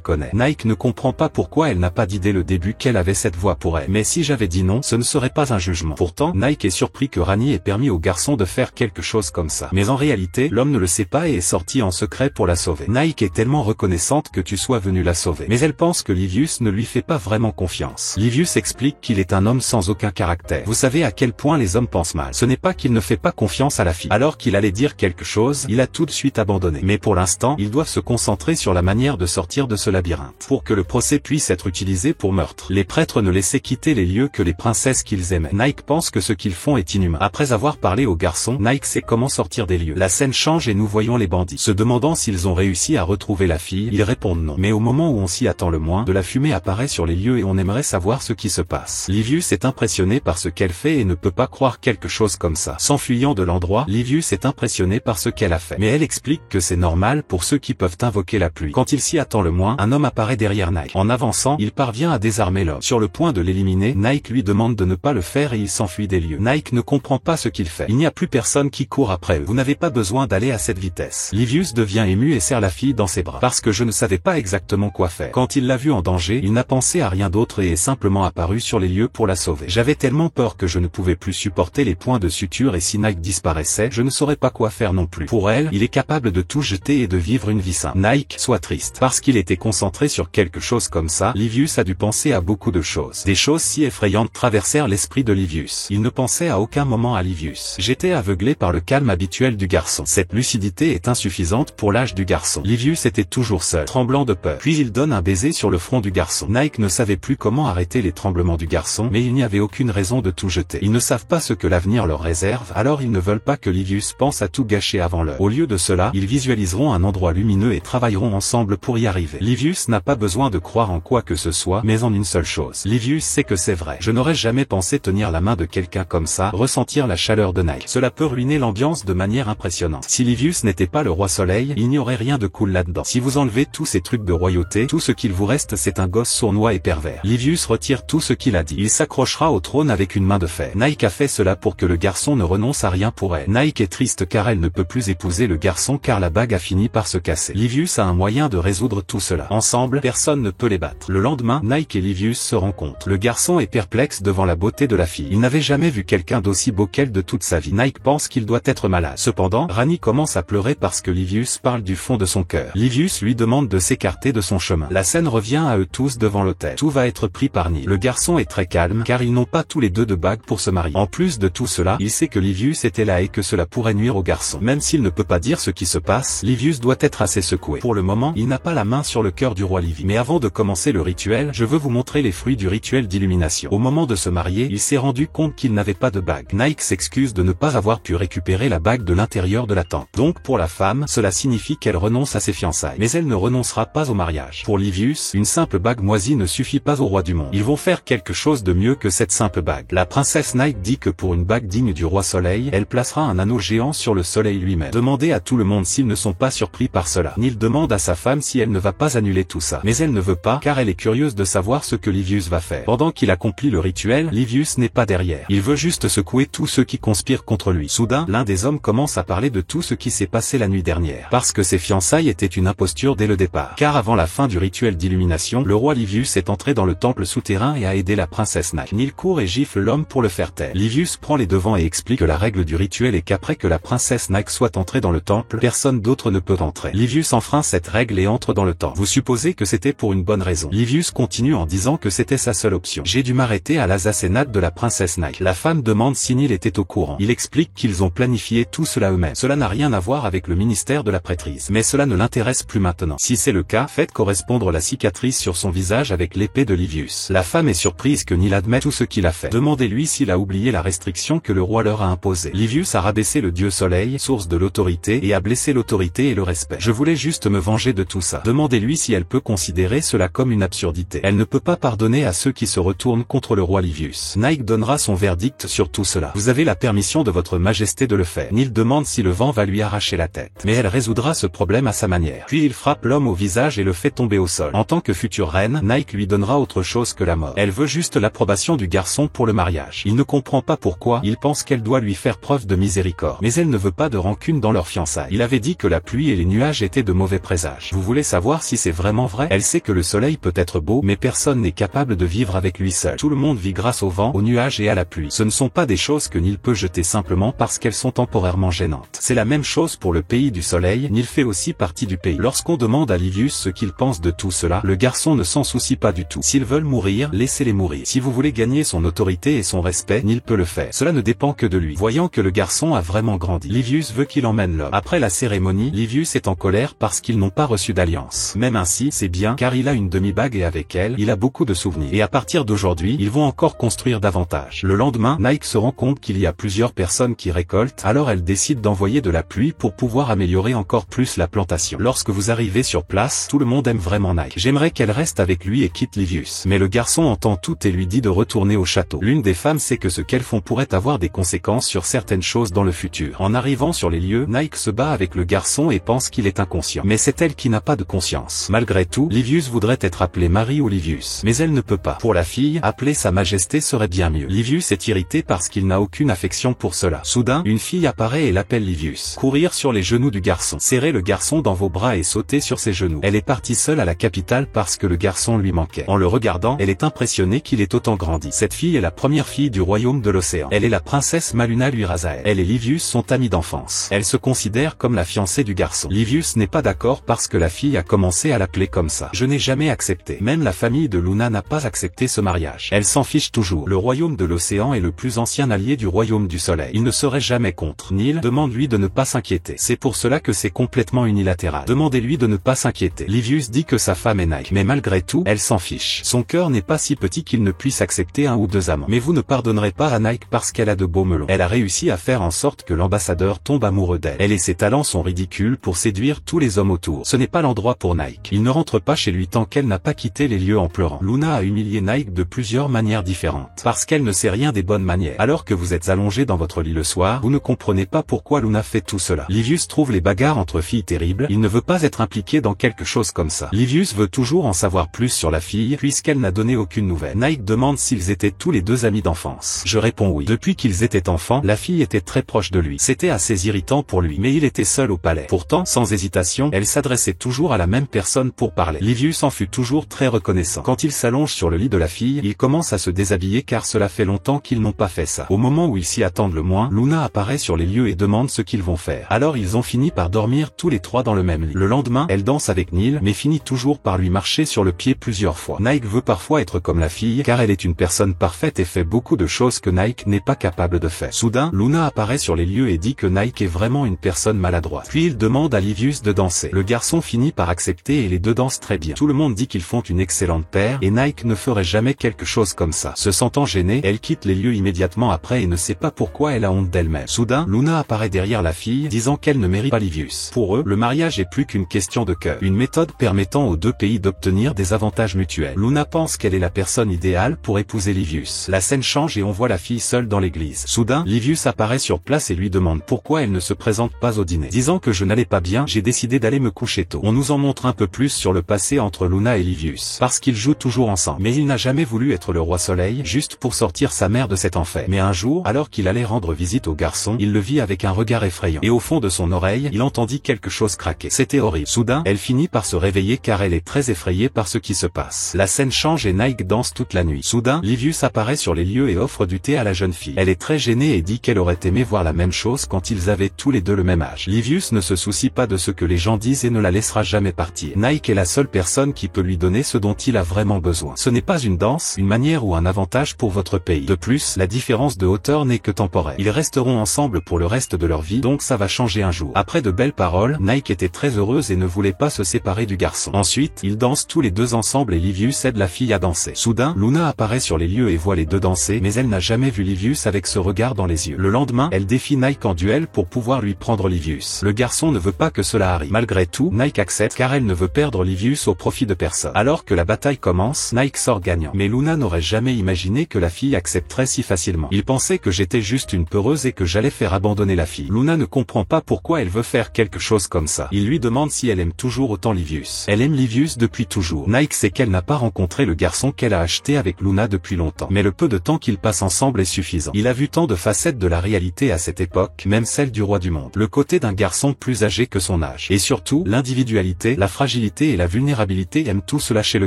connaît. Nike ne comprend pas pourquoi elle n'a pas dit dès le début qu'elle avait cette voie pour elle. Mais si j'avais dit non, ce ne serait pas un jugement. Pourtant, Nike est surpris que Rani ait permis au garçon de faire quelque chose comme ça. Mais en réalité, l'homme ne le sait pas et est sorti en secret pour la sauver. Nike est tellement reconnaissante que tu sois venu la sauver. Mais elle pense que Livius ne lui fait pas vraiment confiance. Livius explique qu'il est un homme sans aucun caractère. Vous savez à quel point les hommes pensent mal. Ce n'est pas qu'il ne fait pas confiance à la fille. Alors qu'il allait dire quelque chose, il a tout de suite abandonné. Mais pour l'instant, ils doivent se concentrer sur la manière de sortir de ce labyrinthe. Pour que le procès puisse être utilisé pour meurtre. Les prêtres ne laissaient quitter les lieux que les princesses qu'ils aimaient. Nike pense que ce qu'ils font est inhumain. Après avoir parlé au garçon, Nike sait comment sortir des lieux. La scène change et nous voyons les bandits. Se demandant s'ils ont réussi à retrouver la fille, ils répondent non. Mais au moment où on s'y attend le moins, de la fumée apparaît sur les lieux et on aimerait savoir ce qui se passe. Livius est impressionné par ce qu'elle fait et ne peut pas croire quelque chose comme ça. S'enfuyant de l'endroit, Livius est impressionné par ce qu'elle a fait. Mais elle explique que c'est normal pour ceux qui peuvent invoquer la pluie. Quand il s'y attend le moins, un homme apparaît derrière Nike. En avançant, il parvient à désarmer l'homme. Sur le point de l'éliminer, Nike lui demande de ne pas le faire et il s'enfuit des lieux. Nike ne comprend pas ce qu'il fait. Il n'y a plus personne qui court après eux. Vous n'avez pas besoin d'aller à cette vitesse. Livius devient ému et serre la fille dans ses bras. Parce que je ne savais pas exactement quoi faire. Quand il l'a vue en danger, il n'a pensé à rien d'autre et est simplement apparu sur les lieux pour la sauver. J'avais tellement peur que je ne pouvais plus supporter les points de suture et si Nike disparaissait, je ne saurais pas quoi faire non plus. Pour elle, il est capable de tout jeter et de vivre une vie simple. Nike soit triste. Parce qu'il était concentré sur quelque chose comme ça, Livius a dû penser à beaucoup de choses. Des choses si effrayantes traversèrent l'esprit de Livius. Il ne pensait à aucun moment à Livius. J'étais aveuglé par le calme habituel du garçon. Cette lucidité est insuffisante pour l'âge du garçon. Livius était toujours seul, tremblant de peur. Puis il donne un baiser sur le front du garçon. Nike ne savait plus comment arrêter les tremblements du garçon, mais il n'y avait aucune raison de tout jeter. Ils ne savent pas ce que l'avenir leur réserve, alors ils ne veulent pas que Livius pense à tout gâcher avant l'heure. Au lieu de cela, ils visualiseront un endroit lumineux et travailleront ensemble pour y arriver. Livius n'a pas besoin de croire en quoi que ce soit, mais en une seule chose. Livius sait que c'est vrai. Je n'aurais jamais pensé tenir la main de quelqu'un comme ça, ressentir la chaleur de Nike. Cela peut ruiner l'ambiance de manière impressionnante. Si Livius n'était pas le roi soleil, il n'y aurait rien de cool là-dedans. Si vous enlevez tous ces trucs de royauté, tout ce qu'il vous reste c'est un gosse sournois et pervers. Livius retire tout ce qu'il a dit. Il s'accrochera au trône avec une main de fer. Nike a fait cela pour que le garçon ne renonce à rien pour elle. Nike est triste car elle ne peut plus épouser le garçon car la bague a fini par se casser. Livius a un moyen de résoudre tout cela. Ensemble, personne ne peut les battre. Le lendemain, Nike et Livius se rencontrent. Le garçon est perplexe devant la beauté de la fille. Il n'avait jamais vu quelqu'un d'aussi beau qu'elle de toute sa vie. Nike pense qu'il doit être malade. Cependant, Rani commence à pleurer parce que Livius parle du fond de son cœur. Livius lui demande de s'écarter de son chemin. La scène revient à eux tous devant l'autel. Tout va être pris par Neil. Le garçon est très calme car ils n'ont pas tous les deux de bague pour se marier. En plus de tout cela, il sait que Livius était là et que cela pourrait nuire au garçon. Même s'il ne peut pas dire ce qui se passe, Livius doit être assez secoué. Pour le moment, il n'a pas la main sur le cœur du roi Livy. Mais avant de commencer le rituel, je veux vous montrer les fruits du rituel d'illumination. Au moment de se marier, il s'est rendu compte qu'il n'avait pas de bague. Nike s'excuse de ne pas avoir pu récupérer la bague de l'intérieur de la tente. Donc pour la femme, cela signifie qu'elle renonce à ses fiançailles. Mais elle ne renoncera pas au mariage. Pour Livius, une simple bague moisie ne suffit pas au roi du monde. Ils vont faire quelque chose de mieux que cette simple bague. La princesse Nike dit que pour une bague digne du roi soleil, elle placera un anneau géant sur le soleil lui-même. Demandez à tout le monde s'ils ne sont pas surpris par cela. Neil demande à sa femme si elle ne va pas annuler tout ça. Mais elle ne veut pas car elle est curieuse de savoir ce que Livius va faire. Pendant qu'il accomplit le rituel, Livius n'est pas derrière. Il veut juste secouer tous ceux qui conspirent contre lui. Soudain, l'un des hommes commence à parler de tout ce qui s'est passé la nuit dernière. Parce que ses fiançailles étaient une imposture dès le départ. Car avant la fin du rituel d'illumination, le roi Livius est entré dans le temple souterrain et a aidé la princesse Nike. Neil court et gifle l'homme pour le faire taire. Livius prend les devants et explique que la règle du rituel est qu'après que la princesse Nike soit entrée dans le temple, personne d'autre ne peut entrer. Livius enfreint cette règle et entre dans le temple. Vous supposez que c'était pour une bonne raison. Livius continue en disant que c'était sa seule option. J'ai dû m'arrêter à l'assassinat de la princesse Nike. La femme demande si Neil était au courant. Il explique qu'ils ont planifié tout cela eux-mêmes. Cela n'a rien à voir avec le ministère de la prêtrise. Mais cela ne l'intéresse plus maintenant. Si c'est le cas, faites correspondre la cicatrice sur son visage avec l'épée de Livius. La femme est surprise que Neil admette tout ce qu'il a fait. Demandez-lui s'il a oublié la restriction que le roi leur a imposée. Livius a rabaissé le dieu soleil, source de l'autorité, et a blessé l'autorité et le respect. Je voulais juste me venger de tout ça. Demandez-lui si elle peut considérer cela comme une absurdité. Elle ne peut pas pardonner à ceux qui se retournent contre le roi Livius. Nike donnera son verdict sur tout cela. Vous avez la permission de votre majesté de le faire. Neil demande si le vent va lui arracher la tête. Mais elle résoudra ce problème à sa manière. Puis il frappe l'homme au visage et le fait tomber au sol. En tant que future reine, Nike lui donnera autre chose que la mort. Elle veut juste l'approbation du garçon pour le mariage. Il ne comprend pas pourquoi, il pense qu'elle doit lui faire preuve de miséricorde. Mais elle ne veut pas de rancune pendant leur fiançailles. Il avait dit que la pluie et les nuages étaient de mauvais présages. Vous voulez savoir si c'est vraiment vrai? Elle sait que le soleil peut être beau, mais personne n'est capable de vivre avec lui seul. Tout le monde vit grâce au vent, aux nuages et à la pluie. Ce ne sont pas des choses que Neil peut jeter simplement parce qu'elles sont temporairement gênantes. C'est la même chose pour le pays du soleil, Neil fait aussi partie du pays. Lorsqu'on demande à Livius ce qu'il pense de tout cela, le garçon ne s'en soucie pas du tout. S'ils veulent mourir, laissez-les mourir. Si vous voulez gagner son autorité et son respect, Neil peut le faire. Cela ne dépend que de lui. Voyant que le garçon a vraiment grandi, Livius veut qu'il emmène l'homme. Après la cérémonie, Livius est en colère parce qu'ils n'ont pas reçu d'alliance. Même ainsi, c'est bien, car il a une demi-bague et avec elle, il a beaucoup de souvenirs. Et à partir d'aujourd'hui, ils vont encore construire davantage. Le lendemain, Nike se rend compte qu'il y a plusieurs personnes qui récoltent, alors elle décide d'envoyer de la pluie pour pouvoir améliorer encore plus la plantation. Lorsque vous arrivez sur place, tout le monde aime vraiment Nike. J'aimerais qu'elle reste avec lui et quitte Livius. Mais le garçon entend tout et lui dit de retourner au château. L'une des femmes sait que ce qu'elles font pourrait avoir des conséquences sur certaines choses dans le futur. En arrivant sur les lieux, Nike se bat avec le garçon et pense qu'il est inconscient. Mais c'est elle qui n'a pas de conscience. Malgré tout, Livius voudrait être appelé Marie ou Livius. Mais elle ne peut pas. Pour la fille, appeler sa majesté serait bien mieux. Livius est irrité parce qu'il n'a aucune affection pour cela. Soudain, une fille apparaît et l'appelle Livius. Courir sur les genoux du garçon. Serrez le garçon dans vos bras et sautez sur ses genoux. Elle est partie seule à la capitale parce que le garçon lui manquait. En le regardant, elle est impressionnée qu'il ait autant grandi. Cette fille est la première fille du royaume de l'océan. Elle est la princesse Maluna Luirazael. Elle et Livius sont amis d'enfance. Elle se considère comme la fiancée du garçon. Livius n'est pas d'accord parce que la fille a commencé à l'appeler comme ça. Je n'ai jamais accepté. Même la famille de Luna n'a pas accepté ce mariage. Elle s'en fiche toujours. Le royaume de l'océan est le plus ancien allié du royaume du soleil. Il ne serait jamais contre. Neil demande-lui de ne pas s'inquiéter. C'est pour cela que c'est complètement unilatéral. Demandez-lui de ne pas s'inquiéter. Livius dit que sa femme est Nike. Mais malgré tout, elle s'en fiche. Son cœur n'est pas si petit qu'il ne puisse accepter un ou deux amants. Mais vous ne pardonnerez pas à Nike parce qu'elle a de beaux melons. Elle a réussi à faire en sorte que l'ambassadeur tombe amoureux d'elle. Elle et ses talents sont ridicules pour séduire tous les hommes autour. Ce n'est pas l'endroit pour Nike. Il ne rentre pas chez lui tant qu'elle n'a pas quitté les lieux en pleurant. Luna a humilié Nike de plusieurs manières différentes. Parce qu'elle ne sait rien des bonnes manières. Alors que vous êtes allongé dans votre lit le soir, vous ne comprenez pas pourquoi Luna fait tout cela. Livius trouve les bagarres entre filles terribles. Il ne veut pas être impliqué dans quelque chose comme ça. Livius veut toujours en savoir plus sur la fille, puisqu'elle n'a donné aucune nouvelle. Nike demande s'ils étaient tous les deux amis d'enfance. Je réponds oui. Depuis qu'ils étaient enfants, la fille était très proche de lui. C'était assez irritant pour lui, mais il était seul au palais. Pourtant, sans hésitation, elle s'adressait toujours à la même personne pour parler. Livius en fut toujours très reconnaissant. Quand il s'allonge sur le lit de la fille, il commence à se déshabiller car cela fait longtemps qu'ils n'ont pas fait ça. Au moment où ils s'y attendent le moins, Luna apparaît sur les lieux et demande ce qu'ils vont faire. Alors ils ont fini par dormir tous les trois dans le même lit. Le lendemain, elle danse avec Neil, mais finit toujours par lui marcher sur le pied plusieurs fois. Nike veut parfois être comme la fille, car elle est une personne parfaite et fait beaucoup de choses que Nike n'est pas capable de faire. Soudain, Luna apparaît sur les lieux et dit que Nike est vraiment une personne maladroite. Puis il demande à Livius de danser. Le garçon finit par accepter et les deux dansent très bien. Tout le monde dit qu'ils font une excellente paire, et Nike ne ferait jamais quelque chose comme ça. Se sentant gênée, elle quitte les lieux immédiatement après et ne sait pas pourquoi elle a honte d'elle-même. Soudain, Luna apparaît derrière la fille, disant qu'elle ne mérite pas Livius. Pour eux, le mariage est plus qu'une question de cœur. Une méthode permettant aux deux pays d'obtenir des avantages mutuels. Luna pense qu'elle est la personne idéale pour épouser Livius. La scène change et on voit la fille seule dans l'église. Soudain, Livius apparaît sur place et lui demande pourquoi elle ne se présente pas au dîner. Disant que je n'allais pas bien, j'ai décidé d'aller me coucher tôt. On nous en montre un peu plus sur le passé entre Luna et Livius. Parce qu'ils jouent toujours ensemble. Mais il n'a jamais voulu être le roi soleil, juste pour sortir sa mère de cet enfer. Mais un jour, alors qu'il allait rendre visite au garçon, il le vit avec un regard effrayant. Et au fond de son oreille, il entendit quelque chose craquer. C'était horrible. Soudain, elle finit par se réveiller car elle est très effrayée par ce qui se passe. La scène change et Nike danse toute la nuit. Soudain, Livius apparaît sur les lieux et offre du thé à la jeune fille. Elle est très gênée et dit qu'elle aurait aimé voir la même chose quand ils avaient tous les deux le même âge. Livius ne se soucie pas de ce que les gens disent et ne la laissera jamais partir. Nike est la seule personne qui peut lui donner ce dont il a vraiment besoin. Ce n'est pas une danse, une manière ou un avantage pour votre pays. De plus, la différence de hauteur n'est que temporaire. Ils resteront ensemble pour le reste de leur vie, donc ça va changer un jour. Après de belles paroles, Nike était très heureuse et ne voulait pas se séparer du garçon. Ensuite, ils dansent tous les deux ensemble et Livius aide la fille à danser. Soudain, Luna apparaît sur les lieux et voit les deux danser, mais elle n'a jamais vu Livius avec ce regard dans les yeux. Le lendemain, elle défie Nike en duel pour pouvoir lui prendre Livius. Le garçon ne veut pas que cela arrive. Malgré tout, Nike accepte car elle ne veut perdre Livius au profit de personne. Alors que la bataille commence, Nike sort gagnant. Mais Luna n'aurait jamais imaginé que la fille accepterait si facilement. Il pensait que j'étais juste une peureuse et que j'allais faire abandonner la fille. Luna ne comprend pas pourquoi elle veut faire quelque chose comme ça. Il lui demande si elle aime toujours autant Livius. Elle aime Livius depuis toujours. Nike sait qu'elle n'a pas rencontré le garçon qu'elle a acheté avec Luna depuis longtemps. Mais le peu de temps qu'ils passent ensemble est suffisant. Il a vu tant de facettes de la réalité à cette époque, même celle du roi du monde. monde. Le côté d'un garçon plus âgé que son âge. Et surtout, l'individualité, la fragilité et la vulnérabilité aiment tout cela chez le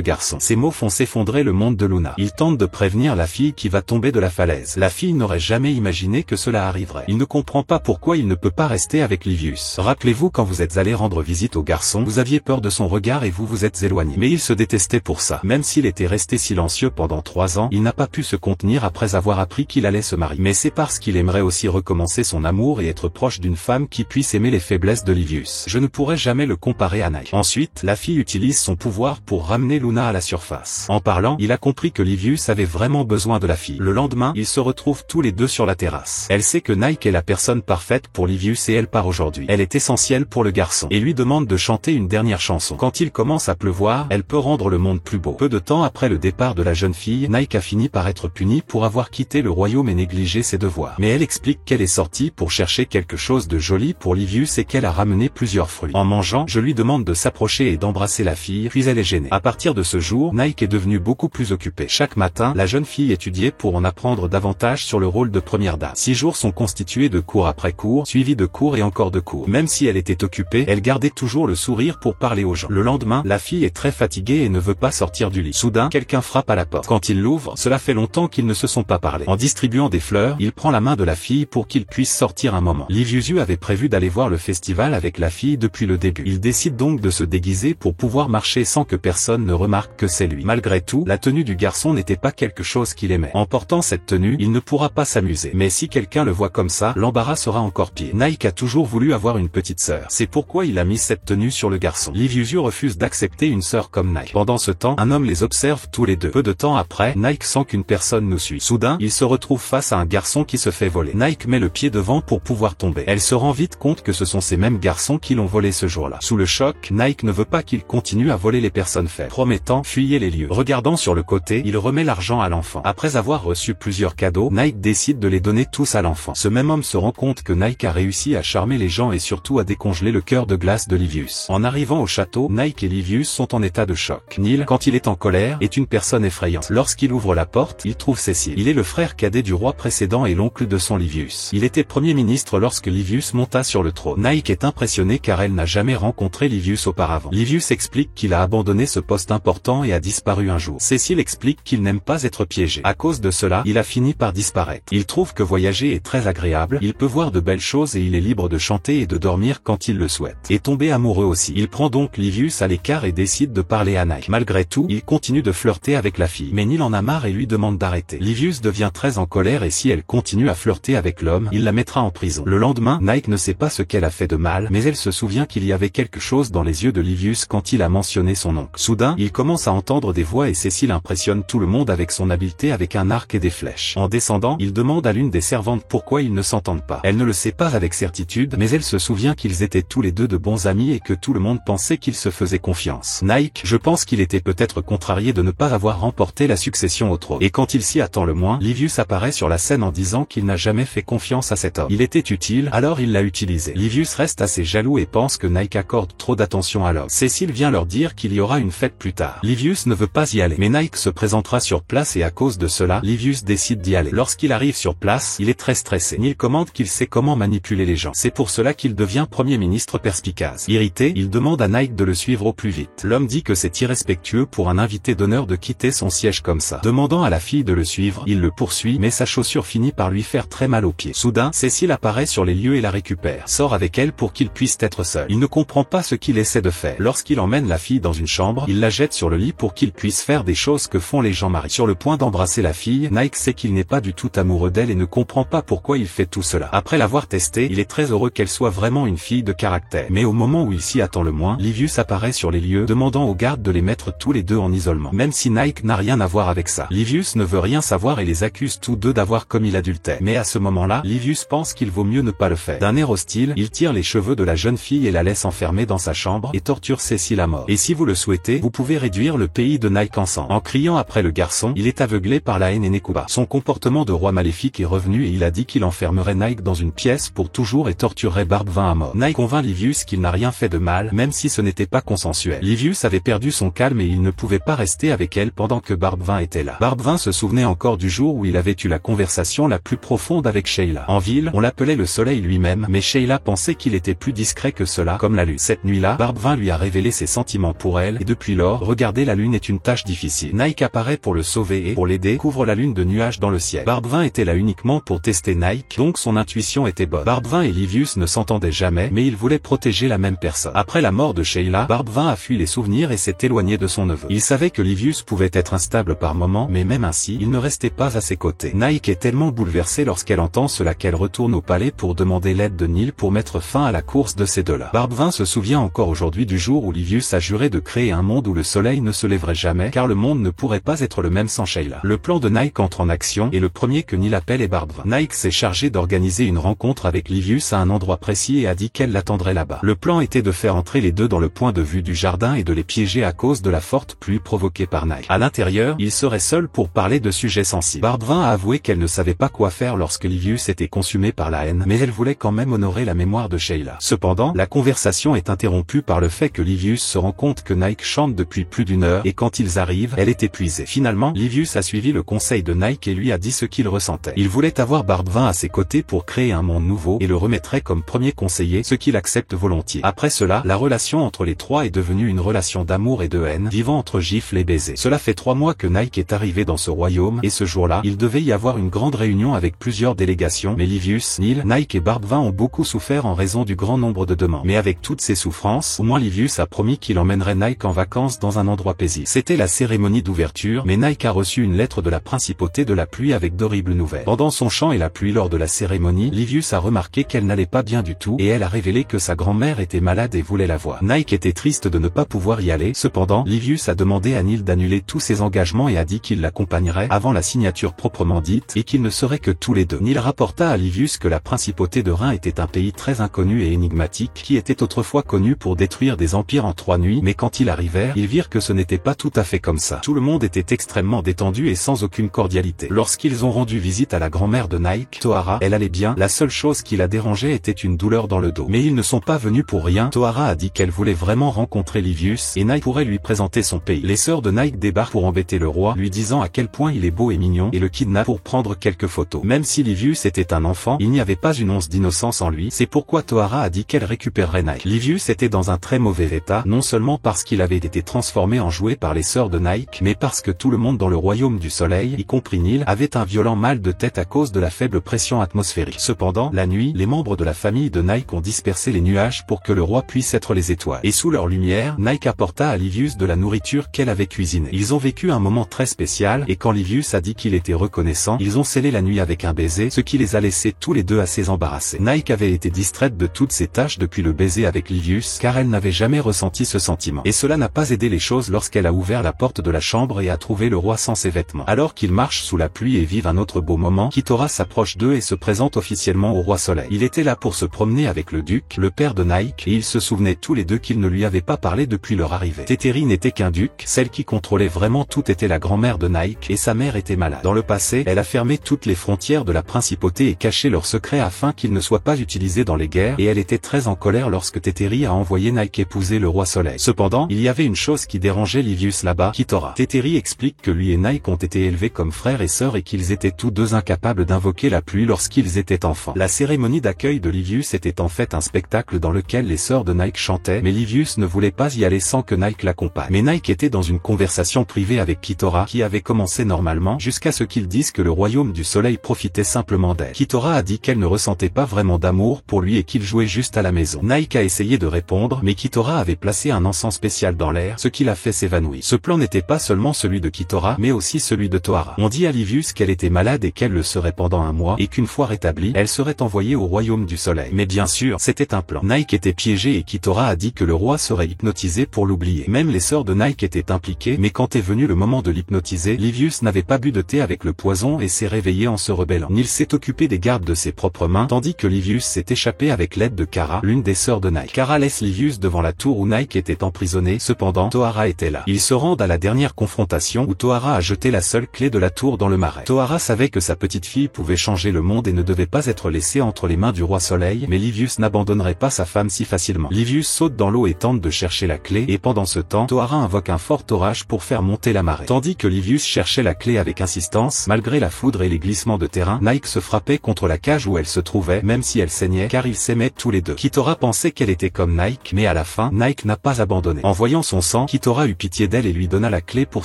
garçon. Ces mots font s'effondrer le monde de Luna. Il tente de prévenir la fille qui va tomber de la falaise. La fille n'aurait jamais imaginé que cela arriverait. Il ne comprend pas pourquoi il ne peut pas rester avec Livius. Rappelez-vous quand vous êtes allé rendre visite au garçon, vous aviez peur de son regard et vous vous êtes éloigné. Mais il se détestait pour ça. Même s'il était resté silencieux pendant 3 ans, il n'a pas pu se contenir après avoir appris qu'il allait se marier. Mais c'est parce qu'il aimerait aussi recommencer son amour et être proche d'une femme qui puisse aimer les faiblesses de Livius. Je ne pourrais jamais le comparer à Nike. Ensuite, la fille utilise son pouvoir pour ramener Luna à la surface. En parlant, il a compris que Livius avait vraiment besoin de la fille. Le lendemain, ils se retrouvent tous les deux sur la terrasse. Elle sait que Nike est la personne parfaite pour Livius et elle part aujourd'hui. Elle est essentielle pour le garçon et lui demande de chanter une dernière chanson. Quand il commence à pleuvoir, elle peut rendre le monde plus beau. Peu de temps après le départ de la jeune fille, Nike a fini par être punie pour avoir quitté le royaume et négligé ses devoirs. Mais elle explique qu'elle est sortie pour chercher quelque chose de joli pour Livius et qu'elle a ramené plusieurs fruits. En mangeant, je lui demande de s'approcher et d'embrasser la fille, puis elle est gênée. À partir de ce jour, Nike est devenue beaucoup plus occupée. Chaque matin, la jeune fille étudiait pour en apprendre davantage sur le rôle de première dame. 6 jours sont constitués de cours après cours, suivis de cours et encore de cours. Même si elle était occupée, elle gardait toujours le sourire pour parler aux gens. Le lendemain, la fille est très fatiguée et ne veut pas sortir du lit. Soudain, quelqu'un frappe à la porte. Quand il l'ouvre, cela fait longtemps qu'ils ne se sont pas parlé. En distribuant des fleurs, il prend la main de la fille pour qu'il puisse sortir un moment. Livius avait prévu d'aller voir le festival avec la fille depuis le début. Il décide donc de se déguiser pour pouvoir marcher sans que personne ne remarque que c'est lui. Malgré tout, la tenue du garçon n'était pas quelque chose qu'il aimait. En portant cette tenue, il ne pourra pas s'amuser. Mais si quelqu'un le voit comme ça, l'embarras sera encore pire. Nike a toujours voulu avoir une petite sœur. C'est pourquoi il a mis cette tenue sur le garçon. Livius refuse d'accepter une sœur comme Nike. Pendant ce temps, un homme les observe tous les deux. Peu de temps après, Nike sent qu'une personne nous suit. Soudain, il se retrouve face à un garçon qui se fait voler. Nike met le pied devant pour pouvoir tomber. Elle se rend vite compte que ce sont ces mêmes garçons qui l'ont volé ce jour-là. Sous le choc, Nike ne veut pas qu'il continue à voler les personnes faibles, promettant fuyez les lieux. Regardant sur le côté, il remet l'argent à l'enfant. Après avoir reçu plusieurs cadeaux, Nike décide de les donner tous à l'enfant. Ce même homme se rend compte que Nike a réussi à charmer les gens et surtout à décongeler le cœur de glace de Livius. En arrivant au château, Nike et Livius sont en état de choc. Neil, quand il est en colère, est une personne effrayante. Lorsqu'il ouvre la porte, il trouve Cécile. Il est le frère cadet du roi précédent et l'oncle de son Livius. Il était premier ministre lorsque Livius monta sur le trône. Nike est impressionné car elle n'a jamais rencontré Livius auparavant. Livius explique qu'il a abandonné ce poste important et a disparu un jour. Cécile explique qu'il n'aime pas être piégé. À cause de cela, il a fini par disparaître. Il trouve que voyager est très agréable, il peut voir de belles choses et il est libre de chanter et de dormir quand il le souhaite. Et tomber amoureux aussi. Il prend donc Livius à l'écart et décide de parler à Nike. Malgré tout, il continue de flirter avec la fille. Mais Neil en a marre et lui demande d'arrêter. Livius devient très en colère et si elle continue à flirter avec l'homme, il la mettra en prison. Le lendemain, Nike ne sait pas ce qu'elle a fait de mal, mais elle se souvient qu'il y avait quelque chose dans les yeux de Livius quand il a mentionné son oncle. Soudain, il commence à entendre des voix et Cécile impressionne tout le monde avec son habileté avec un arc et des flèches. En descendant, il demande à l'une des servantes pourquoi ils ne s'entendent pas. Elle ne le sait pas avec certitude, mais elle se souvient qu'ils étaient tous les deux de bons amis et que tout le monde pensait qu'ils se faisaient confiance. Nike, je pense qu'il était peut-être contrarié de ne pas avoir remporté la succession au trône. Et quand il s'y attend le moins, Livius apparaît sur la scène en disant qu'il n'a jamais fait confiance à cet homme. Il était utile, alors il l'a utilisé. Livius reste assez jaloux et pense que Nike accorde trop d'attention à l'homme. Cécile vient leur dire qu'il y aura une fête plus tard. Livius ne veut pas y aller, mais Nike se présentera sur place et à cause de cela, Livius décide d'y aller. Lorsqu'il arrive sur place, il est très stressé. Neil commande qu'il sait comment manipuler les gens. C'est pour cela qu'il devient premier ministre perspicace. Irrité, il demande à Nike de le suivre au plus vite. L'homme dit que c'est irrespectueux pour un invité d'honneur de quitter son siège comme ça. Demandant à la fille de le suivre, il le poursuit, mais sa chaussure finit par lui faire très mal aux pieds. Soudain, Cécile apparaît sur les lieux et la récupère. Sort avec elle pour qu'il puisse être seul. Il ne comprend pas ce qu'il essaie de faire. Lorsqu'il emmène la fille dans une chambre, il la jette sur le lit pour qu'il puisse faire des choses que font les gens mariés. Sur le point d'embrasser la fille, Nike sait qu'il n'est pas du tout amoureux d'elle et ne comprend pas pourquoi il fait tout cela. Après l'avoir testé, il est très heureux qu'elle soit vraiment une fille de caractère. Mais au moment où il s'y attend le moins, Livius apparaît sur les lieux, demandant aux gardes de les mettre tous les deux en isolement. Même si Nike n'a rien à voir avec ça. Livius ne veut rien savoir et les accuse tous deux d'avoir commis l'adultère. Mais à ce moment-là, Livius pense qu'il vaut mieux ne pas le faire. D'un air hostile, il tire les cheveux de la jeune fille et la laisse enfermée dans sa chambre et torture Cécile à mort. Et si vous le souhaitez, vous pouvez réduire le pays de Nike ensemble. En criant après le garçon, il est aveuglé par la haine et Nekuba. Son comportement de roi maléfique est revenu et il a dit qu'il enfermerait Nike dans une pièce pour toujours et torturerait Barbevin à mort. Nike convainc Livius qu'il n'a rien fait de mal, même si ce n'était pas consensuel. Livius avait perdu son calme et il ne pouvait pas rester avec elle pendant que Barbevin était là. Barbevin se souvenait encore du jour où il avait eu la conversation la plus profonde avec Sheila. En ville, on l'appelait le soleil lui-même. lui-même, mais Sheila pensait qu'il était plus discret que cela, comme la lune. Cette nuit-là, Barbe lui a révélé ses sentiments pour elle, et depuis lors, regarder la lune est une tâche difficile. Nike apparaît pour le sauver et, pour l'aider, couvre la lune de nuages dans le ciel. Barbe était là uniquement pour tester Nike, donc son intuition était bonne. Barbe et Livius ne s'entendaient jamais, mais ils voulaient protéger la même personne. Après la mort de Sheila, Barbe a fui les souvenirs et s'est éloigné de son neveu. Il savait que Livius pouvait être instable par moments, mais même ainsi, il ne restait pas à ses côtés. Nike est tellement bouleversée lorsqu'elle entend cela qu'elle retourne au palais pour demander l'aide de Neil pour mettre fin à la course de ces deux-là. Barbe se souvient encore aujourd'hui du jour où Livius a juré de créer un monde où le soleil ne se lèverait jamais, car le monde ne pourrait pas être le même sans Sheila. Le plan de Nike entre en action, et le premier que Neil appelle est Barbe. Nike s'est chargé d'organiser une rencontre avec Livius à un endroit précis et a dit qu'elle l'attendrait là-bas. Le plan était de faire entrer les deux dans le point de vue du jardin et de les piéger à cause de la forte pluie provoquée par Nike. À l'intérieur, ils seraient seuls pour parler de sujets sensibles. Barbe a avoué qu'elle ne savait pas quoi faire lorsque Livius était consumé par la haine, mais elle voulait quand même honorer la mémoire de Sheila. Cependant, la conversation est interrompue par le fait que Livius se rend compte que Nike chante depuis plus d'une heure, et quand ils arrivent, elle est épuisée. Finalement, Livius a suivi le conseil de Nike et lui a dit ce qu'il ressentait. Il voulait avoir Barbe à ses côtés pour créer un monde nouveau et le remettrait comme premier conseiller, ce qu'il accepte volontiers. Après cela, la relation entre les trois est devenue une relation d'amour et de haine, vivant entre gifles et baisers. Cela fait 3 mois que Nike est arrivé dans ce royaume, et ce jour-là, il devait y avoir une grande réunion avec plusieurs délégations, mais Livius, Neil, Nike et Barbe ont beaucoup souffert en raison du grand nombre de demandes. Mais avec toutes ces souffrances, au moins Livius a promis qu'il emmènerait Nike en vacances dans un endroit paisible. C'était la cérémonie d'ouverture, mais Nike a reçu une lettre de la principauté de la pluie avec d'horribles nouvelles. Pendant son chant et la pluie lors de la cérémonie, Livius a remarqué qu'elle n'allait pas bien du tout, et elle a révélé que sa grand-mère était malade et voulait la voir. Nike était triste de ne pas pouvoir y aller, cependant, Livius a demandé à Neil d'annuler tous ses engagements et a dit qu'il l'accompagnerait avant la signature proprement dite, et qu'ils ne seraient que tous les deux. Neil rapporta à Livius que la principauté de Rhin était un pays très inconnu et énigmatique, qui était autrefois connu pour détruire des empires en 3 nuits, mais quand ils arrivèrent, ils virent que ce n'était pas tout à fait comme ça. Tout le monde était extrêmement détendu et sans aucune cordialité. Lorsqu'ils ont rendu visite à la grand-mère de Nike, Tohara, elle allait bien, la seule chose qui la dérangeait était une douleur dans le dos. Mais ils ne sont pas venus pour rien. Tohara a dit qu'elle voulait vraiment rencontrer Livius, et Nike pourrait lui présenter son pays. Les sœurs de Nike débarquent pour embêter le roi, lui disant à quel point il est beau et mignon, et le kidnappent pour prendre quelques photos. Même si Livius était un enfant, il n'y avait pas une once d'innocence en lui, c'est pourquoi Tohara a dit qu'elle récupérerait Nike. Livius était dans un très mauvais état, non seulement parce qu'il avait été transformé en jouet par les sœurs de Nike, mais parce que tout le monde dans le royaume du soleil, y compris Neil, avait un violent mal de tête à cause de la faible pression atmosphérique. Cependant, la nuit, les membres de la famille de Nike ont dispersé les nuages pour que le roi puisse être les étoiles. Et sous leur lumière, Nike apporta à Livius de la nourriture qu'elle avait cuisinée. Ils ont vécu un moment très spécial, et quand Livius a dit qu'il était reconnaissant, ils ont scellé la nuit avec un baiser, ce qui les a laissés tous les deux assez embarrassés. Nike avait été distraite de toutes ses tâches depuis le baiser avec Livius, car elle n'avait jamais ressenti ce sentiment. Et cela n'a pas aidé les choses lorsqu'elle a ouvert la porte de la chambre et a trouvé le roi sans ses vêtements. Alors qu'ils marchent sous la pluie et vivent un autre beau moment, Kitora s'approche d'eux et se présente officiellement au roi Soleil. Il était là pour se promener avec le duc, le père de Nike, et ils se souvenaient tous les deux qu'ils ne lui avaient pas parlé depuis leur arrivée. Tétéri n'était qu'un duc, celle qui contrôlait vraiment tout était la grand-mère de Nike, et sa mère était malade. Dans le passé, elle a fermé toutes les frontières de la principauté et caché leurs secrets afin qu'ils ne soient pas utilisés dans les guerres, et elle était très en colère lorsque Tétéri a envoyé Nike épouser le roi Soleil. Cependant, il y avait une chose qui dérangeait Livius là-bas, Kitora. Tétéri explique que lui et Nike ont été élevés comme frères et sœurs et qu'ils étaient tous deux incapables d'invoquer la pluie lorsqu'ils étaient enfants. La cérémonie d'accueil de Livius était en fait un spectacle dans lequel les sœurs de Nike chantaient, mais Livius ne voulait pas y aller sans que Nike l'accompagne. Mais Nike était dans une conversation privée avec Kitora qui avait commencé normalement jusqu'à ce qu'ils disent que le royaume du soleil profitait simplement d'elle. Kitora a dit qu'elle ne ressentait pas vraiment d'amour pour lui et qu'il jouait juste à la maison. Nike a essayé de répondre, mais Kitora avait placé un encens spécial dans l'air, ce qui l'a fait s'évanouir. Ce plan n'était pas seulement celui de Kitora, mais aussi celui de Tohara. On dit à Livius qu'elle était malade et qu'elle le serait pendant 1 mois, et qu'une fois rétablie, elle serait envoyée au royaume du soleil. Mais bien sûr, c'était un plan. Nike était piégé et Kitora a dit que le roi serait hypnotisé pour l'oublier. Même les sœurs de Nike étaient impliquées, mais quand est venu le moment de l'hypnotiser, Livius n'avait pas bu de thé avec le poison et s'est réveillé en se rebellant. Neil s'est occupé des gardes de ses propres mains, tandis que Livius s'est échappé avec l'aide de Kara, l'une des sœurs de Nike. Kara laisse Livius devant la tour où Nike était emprisonné, cependant, Tohara était là. Ils se rendent à la dernière confrontation où Tohara a jeté la seule clé de la tour dans le marais. Tohara savait que sa petite fille pouvait changer le monde et ne devait pas être laissée entre les mains du roi Soleil, mais Livius n'abandonnerait pas sa femme si facilement. Livius saute dans l'eau et tente de chercher la clé, et pendant ce temps, Tohara invoque un fort orage pour faire monter la marée. Tandis que Livius cherchait la clé avec insistance, malgré la foudre et les glissements de terrain, Nike se frappait contre la cage où elle se trouvait, même si elle saignait car ils s'aimaient tous les deux. Kitora pensait qu'elle était comme Nike, mais à la fin, Nike n'a pas abandonné. En voyant son sang, Kitora eut pitié d'elle et lui donna la clé pour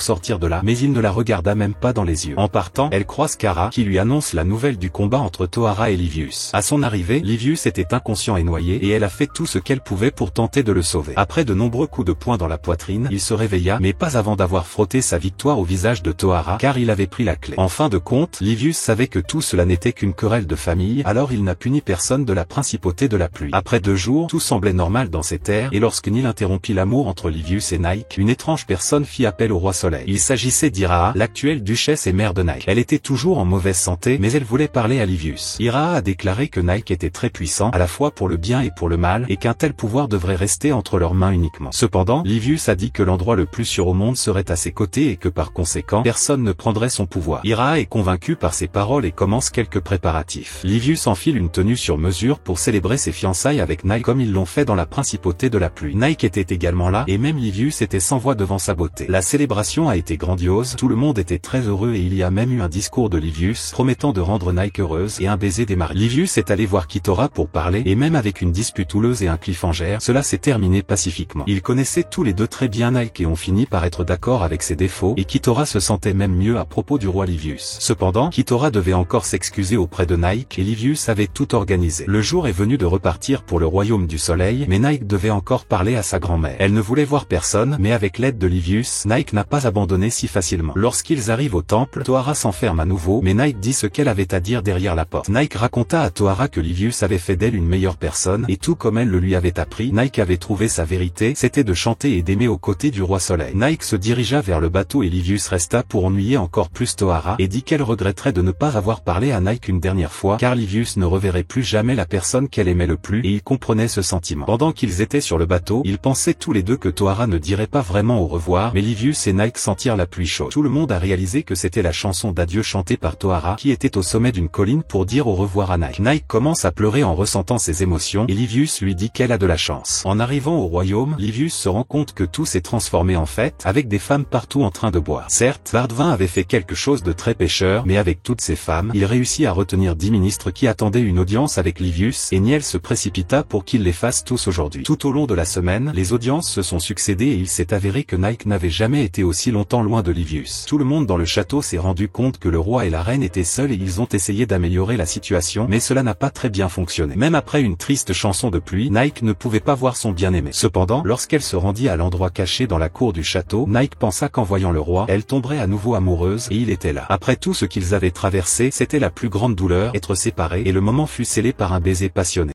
sortir de là, mais il ne la regarda même pas dans les yeux. En partant, elle croise Kara, qui lui annonce la nouvelle du combat entre Tohara et Livius. À son arrivée, Livius était inconscient et noyé, et elle a fait tout ce qu'elle pouvait pour tenter de le sauver. Après de nombreux coups de poing dans la poitrine, il se réveilla, mais pas avant d'avoir frotté sa victoire au visage de Tohara, car il avait pris la clé. En fin de compte, Livius savait que tout cela n'était qu'une querelle de famille, alors il n'a puni personne de la principauté de la pluie. Après 2 jours, tout semblait normal dans ces terres, et lorsque Nil interrompit l'amour entre Livius et Nike, une étrange personne fit appel au roi Soleil. Il s'agissait d'Iraa, l'actuelle duchesse et mère de Nike. Elle était toujours en mauvaise santé, mais elle voulait parler à Livius. Iraa a déclaré que Nike était très puissant, à la fois pour le bien et pour le mal, et qu'un tel pouvoir devrait rester entre leurs mains uniquement. Cependant, Livius a dit que l'endroit le plus sûr au monde serait à ses côtés et que par conséquent, personne ne prendrait son pouvoir. Iraa est convaincue par ces paroles et commence quelques préparatifs. Livius enfile une tenue sur mesure pour célébrer ses fiançailles avec Nike comme ils l'ont fait dans la principauté de la pluie. Nike était également là, et même Livius était sans voix devant sa beauté. La célébration a été grandiose, tout le monde était très heureux et il y a même eu un discours de Livius promettant de rendre Nike heureuse et un baiser des mariés. Livius est allé voir Kitora pour parler, et même avec une dispute houleuse et un cliffhanger, cela s'est terminé pacifiquement. Ils connaissaient tous les deux très bien Nike et ont fini par être d'accord avec ses défauts, et Kitora se sentait même mieux à propos du roi Livius. Cependant, Kitora devait encore s'excuser auprès de Nike et Livius avait tout organisé. Le jour est venu de repartir pour le royaume du soleil, mais Nike devait encore parler à sa grand-mère. Elle ne voulait voir personne, mais avec l'aide de Livius, Nike n'a pas abandonné si facilement. Lorsqu'ils arrivent au temple, Tohara s'enferme à nouveau, mais Nike dit ce qu'elle avait à dire derrière la porte. Nike raconta à Tohara que Livius avait fait d'elle une meilleure personne, et tout comme elle le lui avait appris, Nike avait trouvé sa vérité, c'était de chanter et d'aimer aux côtés du roi soleil. Nike se dirigea vers le bateau et Livius resta pour ennuyer encore plus Tohara, et dit qu'elle regretterait de ne pas avoir parlé à Nike une dernière fois, car Livius ne reverrait plus jamais la personne qu'elle aimait le plus, et il comprenait ce sentiment. Pendant qu'ils étaient sur le bateau, ils pensaient tous les deux que Tohara ne dirait pas vraiment au revoir, mais Livius et Nike sentirent la pluie chaude. Tout le monde a réalisé que c'était la chanson d'adieu chantée par Tohara, qui était au sommet d'une colline pour dire au revoir à Nike. Nike commence à pleurer en ressentant ses émotions, et Livius lui dit qu'elle a de la chance. En arrivant au royaume, Livius se rend compte que tout s'est transformé en fête, avec des femmes partout en train de boire. Certes, Bardvin avait fait quelque chose de très pécheur, mais avec toutes ces femmes, il réussit à retenir 10 ministres qui attendaient une audience avec Livius, et Niel se précipita pour qu'il les fasse tous aujourd'hui. Tout au long de la semaine, les audiences se sont succédées et il s'est avéré que Nike n'avait jamais été aussi longtemps loin de Livius. Tout le monde dans le château s'est rendu compte que le roi et la reine étaient seuls et ils ont essayé d'améliorer la situation, mais cela n'a pas très bien fonctionné. Même après une triste chanson de pluie, Nike ne pouvait pas voir son bien-aimé. Cependant, lorsqu'elle se rendit à l'endroit caché dans la cour du château, Nike pensa qu'en voyant le roi, elle tomberait à nouveau amoureuse, et il était là. Après tout ce qu'ils avaient traversé, c'était la plus grande douleur, être séparés, et le moment fut scellé par un baiser passionné.